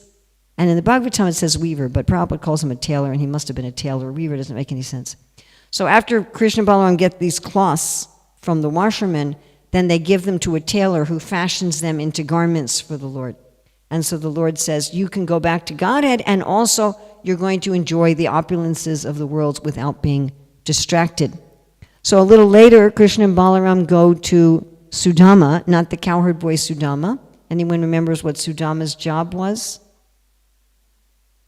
and in the Bhagavatam it says weaver, but Prabhupada calls him a tailor, and he must have been a tailor. Weaver doesn't make any sense. So after Krishna and Balaram get these cloths from the washerman, then they give them to a tailor who fashions them into garments for the Lord. And so the Lord says, you can go back to Godhead, and also you're going to enjoy the opulences of the world without being distracted. So a little later, Krishna and Balaram go to Sudama, not the cowherd boy Sudama. Anyone remembers what Sudama's job was?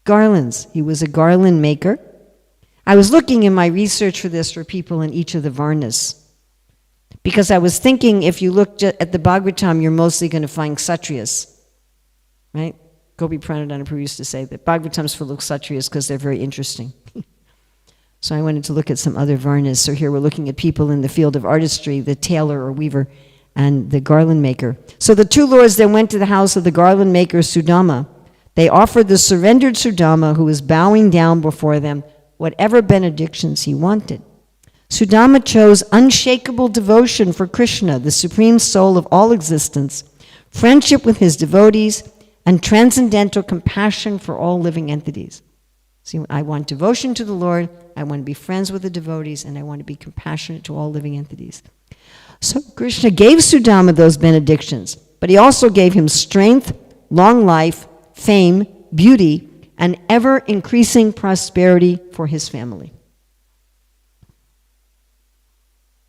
Garlands. He was a garland maker. I was looking in my research for this for people in each of the Varnas, because I was thinking if you look at the Bhagavatam, you're mostly going to find Kshatriyas. Right? Gopi Pranadhana Prabhu used to say that Bhagavatam's full of Kshatriyas because they're very interesting. So I wanted to look at some other Varnas. So here we're looking at people in the field of artistry, the tailor or weaver, and the garland maker. So the two lords then went to the house of the garland maker Sudama. They offered the surrendered Sudama, who was bowing down before them, whatever benedictions he wanted. Sudama chose unshakable devotion for Krishna, the supreme soul of all existence, friendship with his devotees, and transcendental compassion for all living entities. See, I want devotion to the Lord, I want to be friends with the devotees, and I want to be compassionate to all living entities. So Krishna gave Sudama those benedictions, but he also gave him strength, long life, fame, beauty, and ever-increasing prosperity for his family.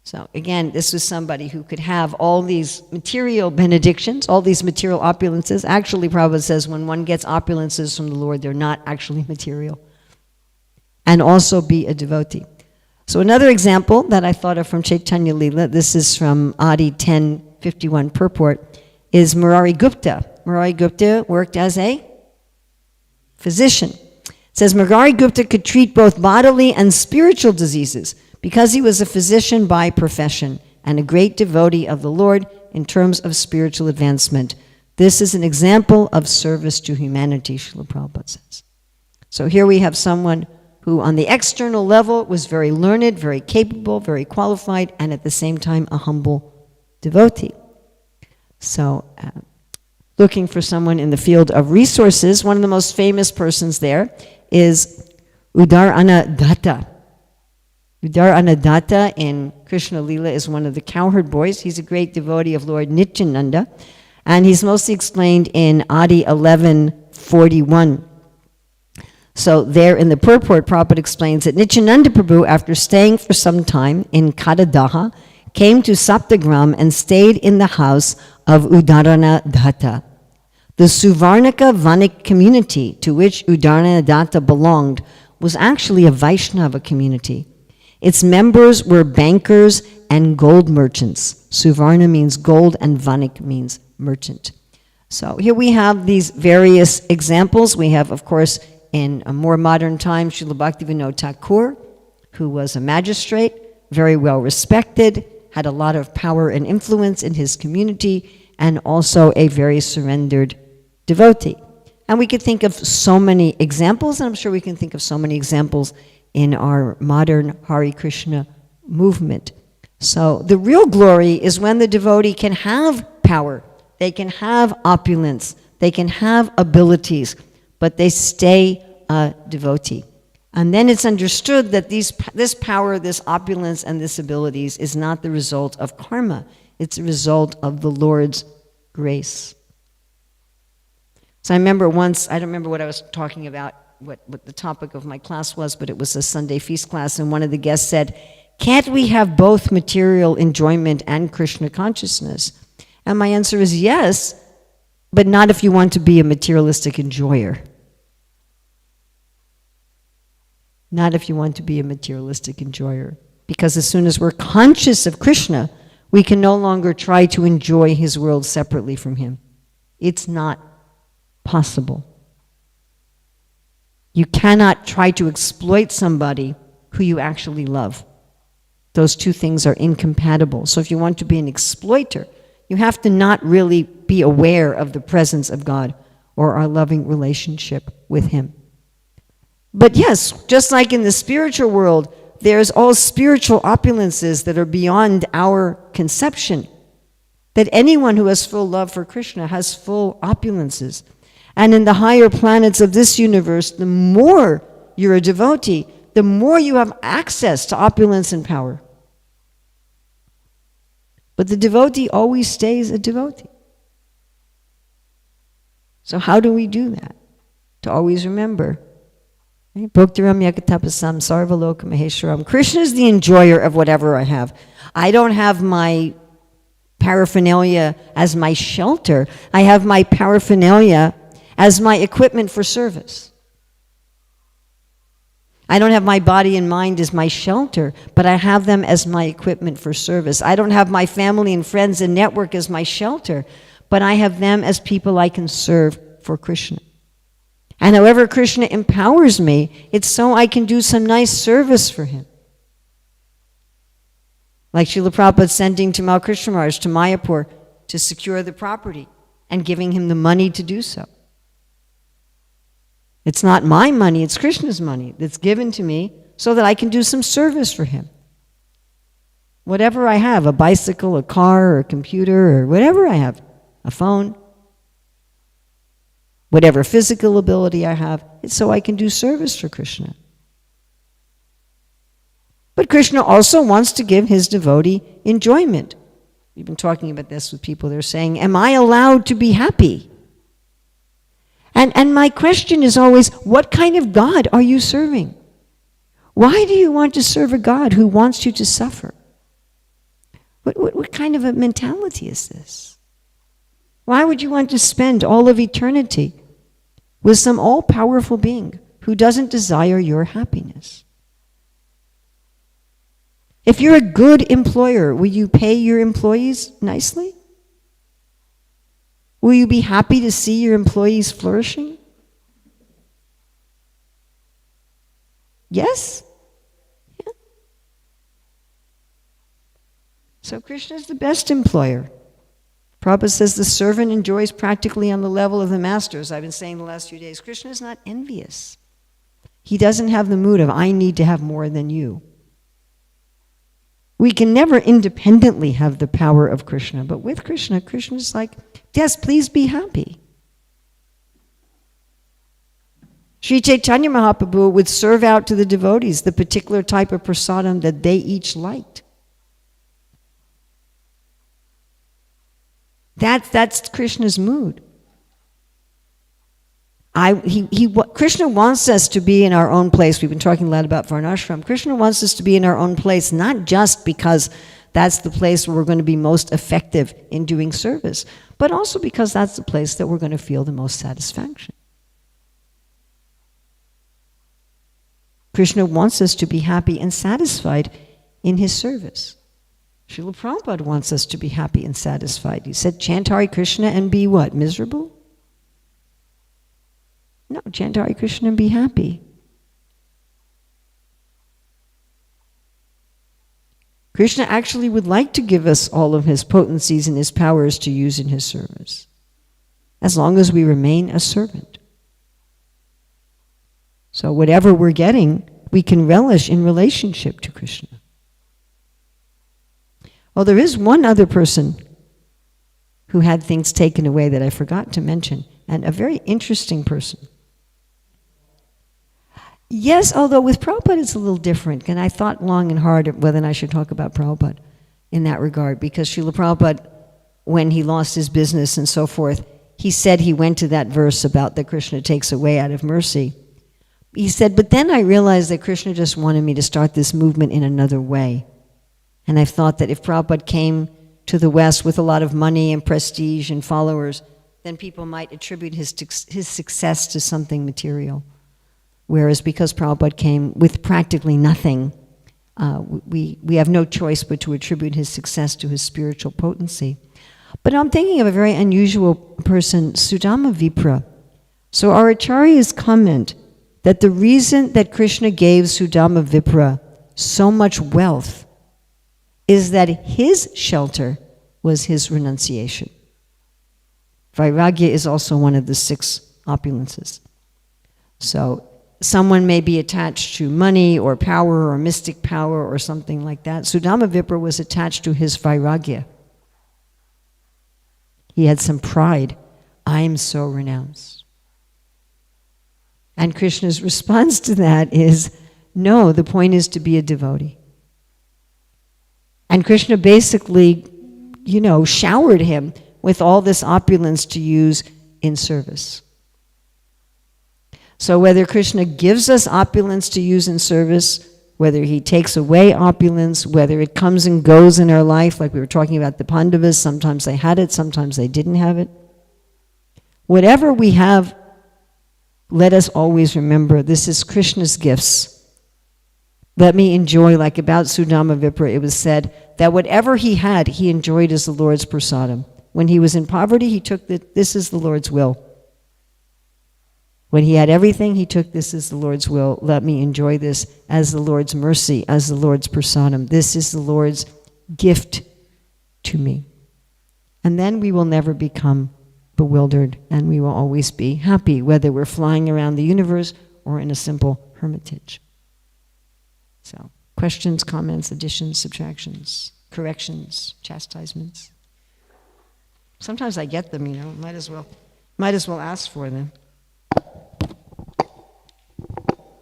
So again, this was somebody who could have all these material benedictions, all these material opulences. Actually, Prabhupada says when one gets opulences from the Lord, they're not actually material. And also be a devotee. So another example that I thought of from Chaitanya Leela, this is from Adi 1051 purport, is Murari Gupta. Murari Gupta worked as a physician. It says Murari Gupta could treat both bodily and spiritual diseases because he was a physician by profession and a great devotee of the Lord in terms of spiritual advancement. This is an example of service to humanity, Srila Prabhupada says. So here we have someone who on the external level was very learned, very capable, very qualified, and at the same time a humble devotee. So, looking for someone in the field of resources, one of the most famous persons there is Datta. Datta in Krishna Lila is one of the cowherd boys. He's a great devotee of Lord Nityananda, and he's mostly explained in Adi 11:41. So there in the purport, Prabhupada explains that Nityananda Prabhu, after staying for some time in Kadadaha, came to Saptagram and stayed in the house of Udarana Datta. The Suvarnaka Vanik community to which Udarana Datta belonged was actually a Vaishnava community. Its members were bankers and gold merchants. Suvarna means gold and Vanik means merchant. So here we have these various examples. We have, of course, in a more modern time, Srila Bhaktivinoda Thakur, who was a magistrate, very well respected, had a lot of power and influence in his community, and also a very surrendered devotee. And we could think of so many examples, and I'm sure we can think of so many examples in our modern Hare Krishna movement. So the real glory is when the devotee can have power, they can have opulence, they can have abilities, but they stay a devotee. And then it's understood that this power, this opulence, and this abilities is not the result of karma. It's a result of the Lord's grace. So I remember once, I don't remember what I was talking about, what the topic of my class was, but it was a Sunday feast class, and one of the guests said, "Can't we have both material enjoyment and Krishna consciousness?" And my answer is yes, but not if you want to be a materialistic enjoyer. Not if you want to be a materialistic enjoyer. Because as soon as we're conscious of Krishna, we can no longer try to enjoy his world separately from him. It's not possible. You cannot try to exploit somebody who you actually love. Those two things are incompatible. So if you want to be an exploiter, you have to not really be aware of the presence of God or our loving relationship with him. But yes, just like in the spiritual world, there's all spiritual opulences that are beyond our conception. That anyone who has full love for Krishna has full opulences. And in the higher planets of this universe, the more you're a devotee, the more you have access to opulence and power. But the devotee always stays a devotee. So how do we do that? To always remember, Bhaktiram Yakatapasam Sarvaloka Maheshwaram. Krishna is the enjoyer of whatever I have. I don't have my paraphernalia as my shelter. I have my paraphernalia as my equipment for service. I don't have my body and mind as my shelter, but I have them as my equipment for service. I don't have my family and friends and network as my shelter, but I have them as people I can serve for Krishna. And however Krishna empowers me, it's so I can do some nice service for him. Like Srila Prabhupada sending Tamal Krishna Maharaj to Mayapur to secure the property and giving him the money to do so. It's not my money, it's Krishna's money that's given to me so that I can do some service for him. Whatever I have, a bicycle, a car, or a computer, or whatever I have, a phone, whatever physical ability I have, it's so I can do service for Krishna. But Krishna also wants to give his devotee enjoyment. We've been talking about this with people. They're saying, am I allowed to be happy? And my question is always, what kind of God are you serving? Why do you want to serve a God who wants you to suffer? What kind of a mentality is this? Why would you want to spend all of eternity with some all-powerful being who doesn't desire your happiness? If you're a good employer, will you pay your employees nicely? Will you be happy to see your employees flourishing? Yes? Yeah. So Krishna is the best employer. Prabhupada says the servant enjoys practically on the level of the master. As I've been saying the last few days, Krishna is not envious. He doesn't have the mood of, I need to have more than you. We can never independently have the power of Krishna, but with Krishna, Krishna is like, yes, please be happy. Sri Chaitanya Mahaprabhu would serve out to the devotees the particular type of prasadam that they each liked. That's Krishna's mood. Krishna wants us to be in our own place. We've been talking a lot about Varnashram. Krishna wants us to be in our own place, not just because that's the place where we're going to be most effective in doing service, but also because that's the place that we're going to feel the most satisfaction. Krishna wants us to be happy and satisfied in his service. Srila Prabhupada wants us to be happy and satisfied. He said, chant Hare Krishna and be what? Miserable? No, chant Hare Krishna and be happy. Krishna actually would like to give us all of his potencies and his powers to use in his service, as long as we remain a servant. So whatever we're getting, we can relish in relationship to Krishna. Well, there is one other person who had things taken away that I forgot to mention, and a very interesting person. Yes, although with Prabhupada it's a little different, and I thought long and hard whether I should talk about Prabhupada in that regard, because Srila Prabhupada, when he lost his business and so forth, he said he went to that verse about that Krishna takes away out of mercy. He said, but then I realized that Krishna just wanted me to start this movement in another way. And I thought that if Prabhupada came to the West with a lot of money and prestige and followers, then people might attribute his success to something material. Whereas because Prabhupada came with practically nothing, we have no choice but to attribute his success to his spiritual potency. But I'm thinking of a very unusual person, Sudama Vipra. So our Acharyas comment that the reason that Krishna gave Sudama Vipra so much wealth is that his shelter was his renunciation. Vairagya is also one of the 6 opulences. So someone may be attached to money or power or mystic power or something like that. Sudama Vipra was attached to his vairagya. He had some pride. I am so renounced. And Krishna's response to that is, no, the point is to be a devotee. And Krishna basically, showered him with all this opulence to use in service. So whether Krishna gives us opulence to use in service, whether he takes away opulence, whether it comes and goes in our life, like we were talking about the Pandavas, sometimes they had it, sometimes they didn't have it. Whatever we have, let us always remember this is Krishna's gifts. Let me enjoy, like about Sudama Vipra, it was said that whatever he had, he enjoyed as the Lord's prasadam. When he was in poverty, he took this is the Lord's will. When he had everything, he took this as the Lord's will. Let me enjoy this as the Lord's mercy, as the Lord's prasadam. This is the Lord's gift to me. And then we will never become bewildered, and we will always be happy, whether we're flying around the universe or in a simple hermitage. So, questions, comments, additions, subtractions, corrections, chastisements. Sometimes I get them, might as well ask for them.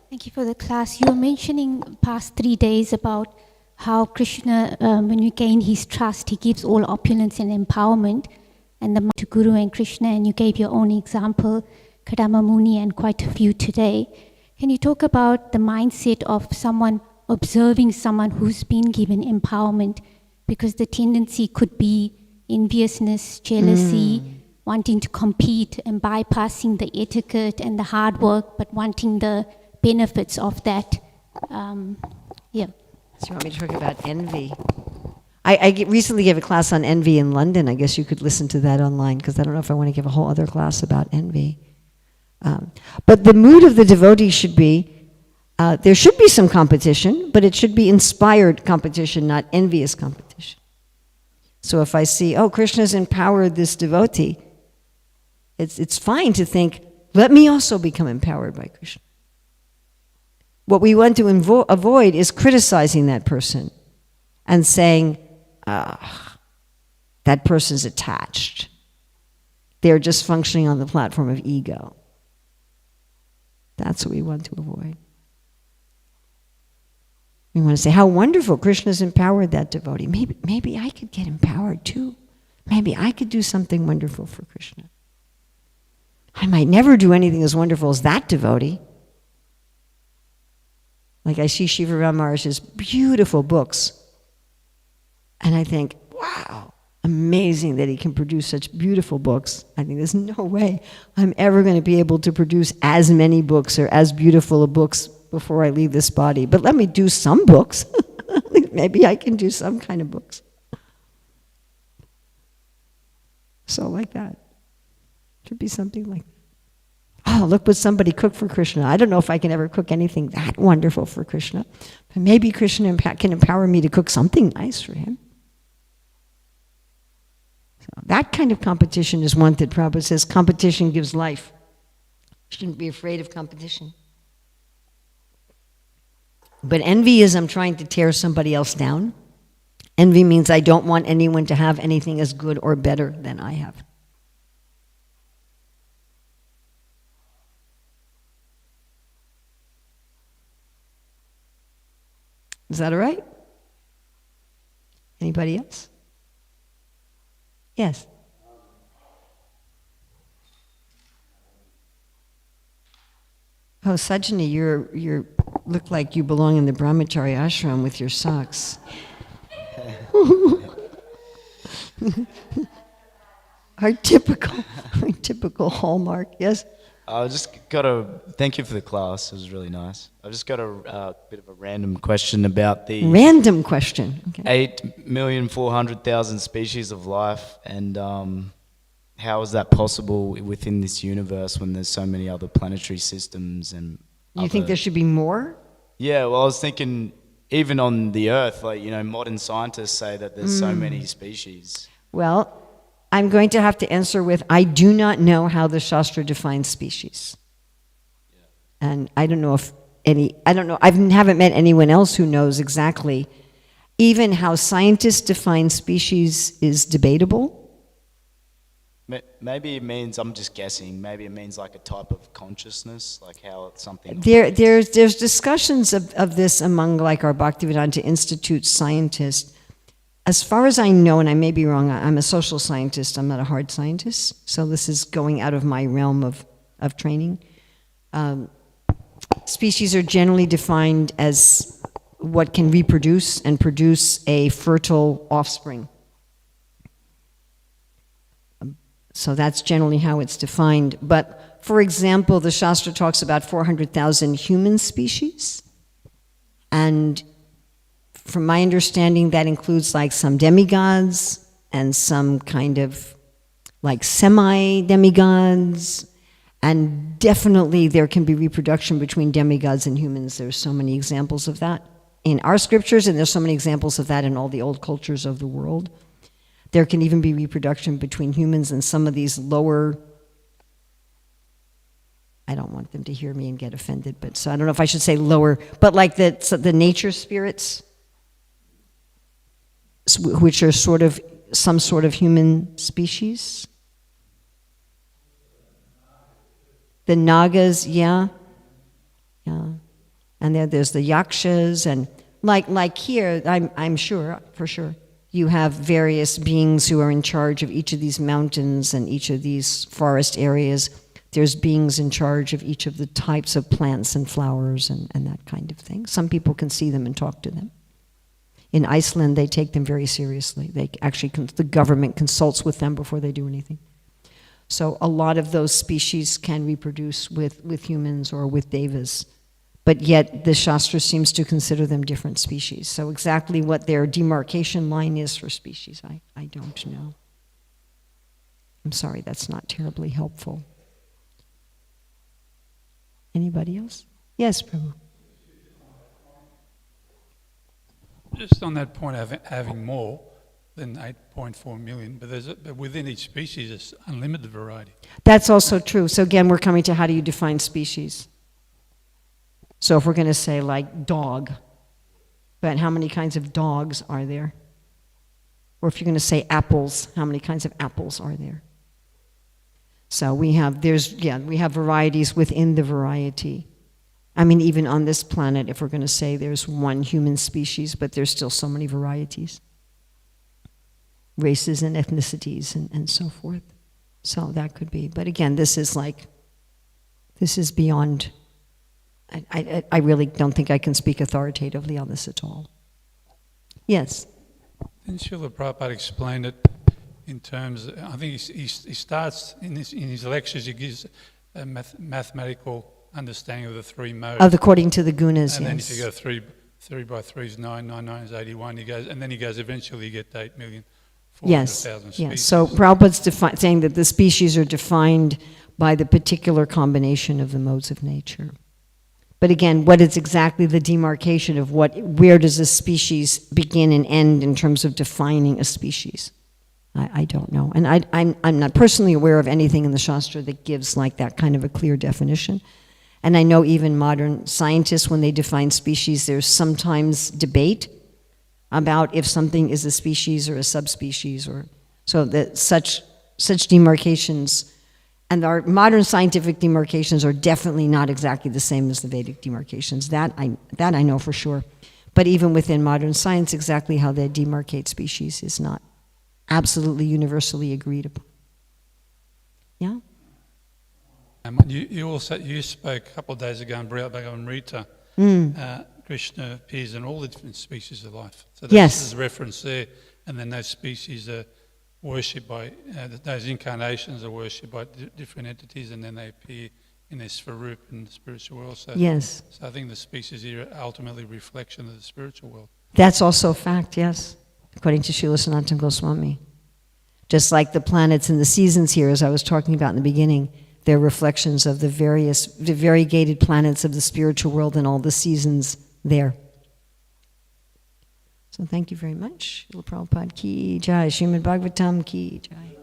Thank you for the class. You were mentioning past 3 days about how Krishna, when you gain his trust, he gives all opulence and empowerment, and the to Guru and Krishna, and you gave your own example, Kadama Muni, and quite a few today. Can you talk about the mindset of someone observing someone who's been given empowerment? Because the tendency could be enviousness, jealousy, wanting to compete and bypassing the etiquette and the hard work, but wanting the benefits of that. Yeah. So you want me to talk about envy? I recently gave a class on envy in London. I guess you could listen to that online, because I don't know if I want to give a whole other class about envy. But the mood of the devotee should be, there should be some competition, but it should be inspired competition, not envious competition. So if I see, Krishna's empowered this devotee, it's fine to think, let me also become empowered by Krishna. What we want to avoid is criticizing that person and saying, that person's attached. They're just functioning on the platform of ego. That's what we want to avoid. We want to say, how wonderful, Krishna's empowered that devotee. Maybe I could get empowered too. Maybe I could do something wonderful for Krishna. I might never do anything as wonderful as that devotee. Like I see Shiva Ram Maharaj's beautiful books, and I think, wow, amazing that he can produce such beautiful books. I think there's no way I'm ever going to be able to produce as many books or as beautiful a books before I leave this body. But let me do some books. Maybe I can do some kind of books. So like that. Should be something like that. Oh, look what somebody cooked for Krishna. I don't know if I can ever cook anything that wonderful for Krishna, but maybe Krishna can empower me to cook something nice for him. So that kind of competition is wanted. Prabhupada says competition gives life. Shouldn't be afraid of competition. But envy is I'm trying to tear somebody else down. Envy means I don't want anyone to have anything as good or better than I have. Is that all right? Anybody else? Yes. Oh, Sajani, you look like you belong in the brahmachari ashram with your socks. Our typical hallmark, yes? I just got thank you for the class, it was really nice. I've just got a bit of a random question about the... Random question. Okay. 8,400,000 species of life, and how is that possible within this universe when there's so many other planetary systems and... You think there should be more? Yeah, well, I was thinking, even on the Earth, like, you know, modern scientists say that there's so many species. Well, I'm going to have to answer with, I do not know how the Shastra defines species. Yeah. And I don't know if I haven't met anyone else who knows exactly. Even how scientists define species is debatable. Maybe it means, I'm just guessing, maybe it means like a type of consciousness, like how it's something... There's discussions of this among like our Bhaktivedanta Institute scientists. As far as I know, and I may be wrong, I'm a social scientist, I'm not a hard scientist, so this is going out of my realm of training. Species are generally defined as what can reproduce and produce a fertile offspring. So that's generally how it's defined. But, for example, the Shastra talks about 400,000 human species, and from my understanding, that includes like some demigods and some kind of like semi-demigods, and definitely there can be reproduction between demigods and humans. There's so many examples of that in our scriptures, and there's so many examples of that in all the old cultures of the world. There can even be reproduction between humans and some of these lower, I don't want them to hear me and get offended, but so I don't know if I should say lower, but like the nature spirits, which are sort of some sort of human species. The Nagas, yeah. And there's the Yakshas, and like here, I'm sure, for sure, you have various beings who are in charge of each of these mountains and each of these forest areas. There's beings in charge of each of the types of plants and flowers and that kind of thing. Some people can see them and talk to them. In Iceland, they take them very seriously. They actually, the government consults with them before they do anything. So a lot of those species can reproduce with humans or with devas, but yet the Shastra seems to consider them different species. So exactly what their demarcation line is for species, I don't know. I'm sorry, that's not terribly helpful. Anybody else? Yes, Prabhu. Just on that point of having more than 8.4 million, but within each species there's unlimited variety. That's also true. So again, we're coming to how do you define species? So if we're going to say like dog, but how many kinds of dogs are there? Or if you're going to say apples, how many kinds of apples are there? So we have varieties within the variety. I mean, even on this planet, if we're going to say there's one human species, but there's still so many varieties, races and ethnicities and so forth. So that could be. But again, this is beyond, I really don't think I can speak authoritatively on this at all. Yes? Didn't Srila Prabhupada explain it in terms, I think he starts in his lectures, he gives a mathematical understanding of the three modes. According to the gunas, and yes. then if you go 3 by 3 is 9, 9, 9 is 81, he goes, eventually you get to 8,400,000 species. Yes. So Prabhupada's saying that the species are defined by the particular combination of the modes of nature. But again, what is exactly the demarcation of where does a species begin and end in terms of defining a species? I don't know. And I'm not personally aware of anything in the Shastra that gives like that kind of a clear definition. And I know even modern scientists, when they define species, there's sometimes debate about if something is a species or a subspecies, or so that such demarcations, and our modern scientific demarcations are definitely not exactly the same as the Vedic demarcations. That I know for sure. But even within modern science, exactly how they demarcate species is not absolutely universally agreed upon. Yeah? You spoke a couple of days ago in Bhagavad Krishna appears in all the different species of life. So there's a reference there, and then those species are worshipped by, those incarnations are worshipped by different entities, and then they appear in their Svarup in the spiritual world. So, yes. So I think the species here are ultimately a reflection of the spiritual world. That's also a fact, yes, according to Srila Sanatana Goswami. Just like the planets and the seasons here, as I was talking about in the beginning, they're reflections of the variegated planets of the spiritual world and all the seasons there. So thank you very much. Srila Prabhupada ki jai, Srimad Bhagavatam ki jai.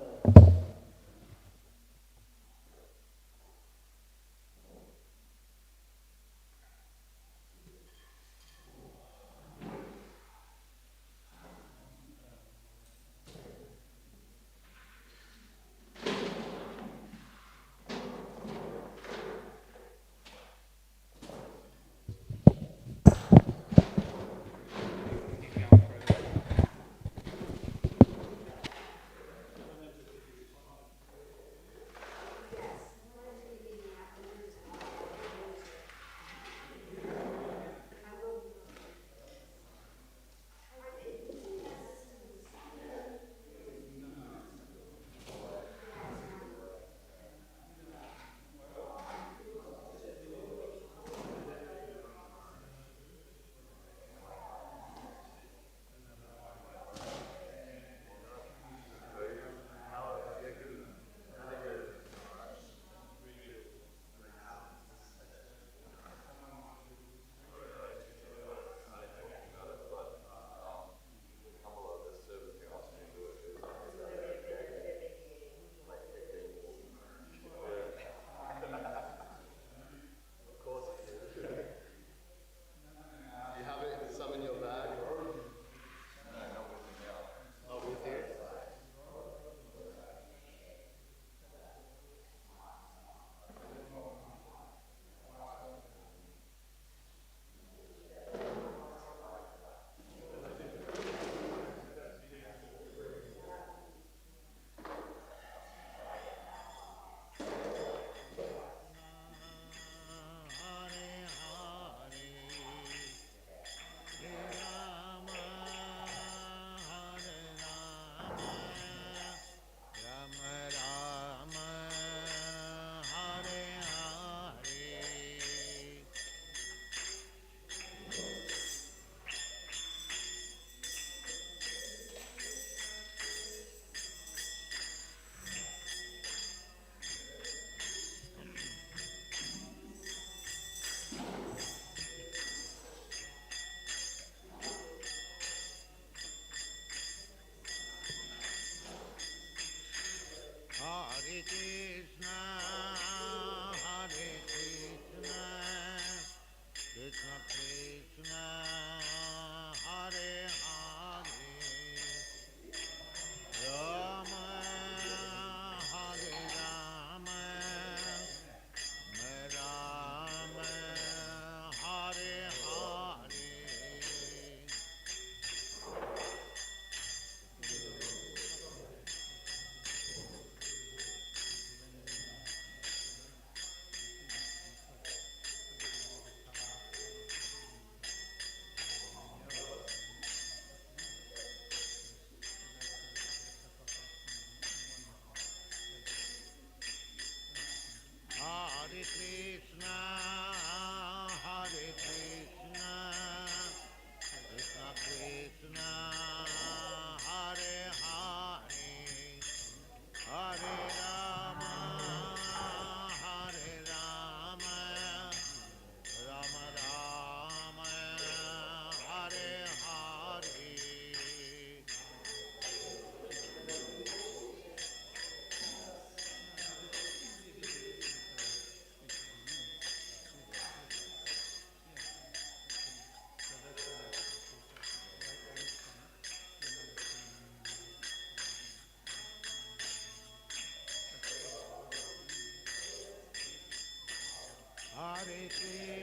Hare Krishna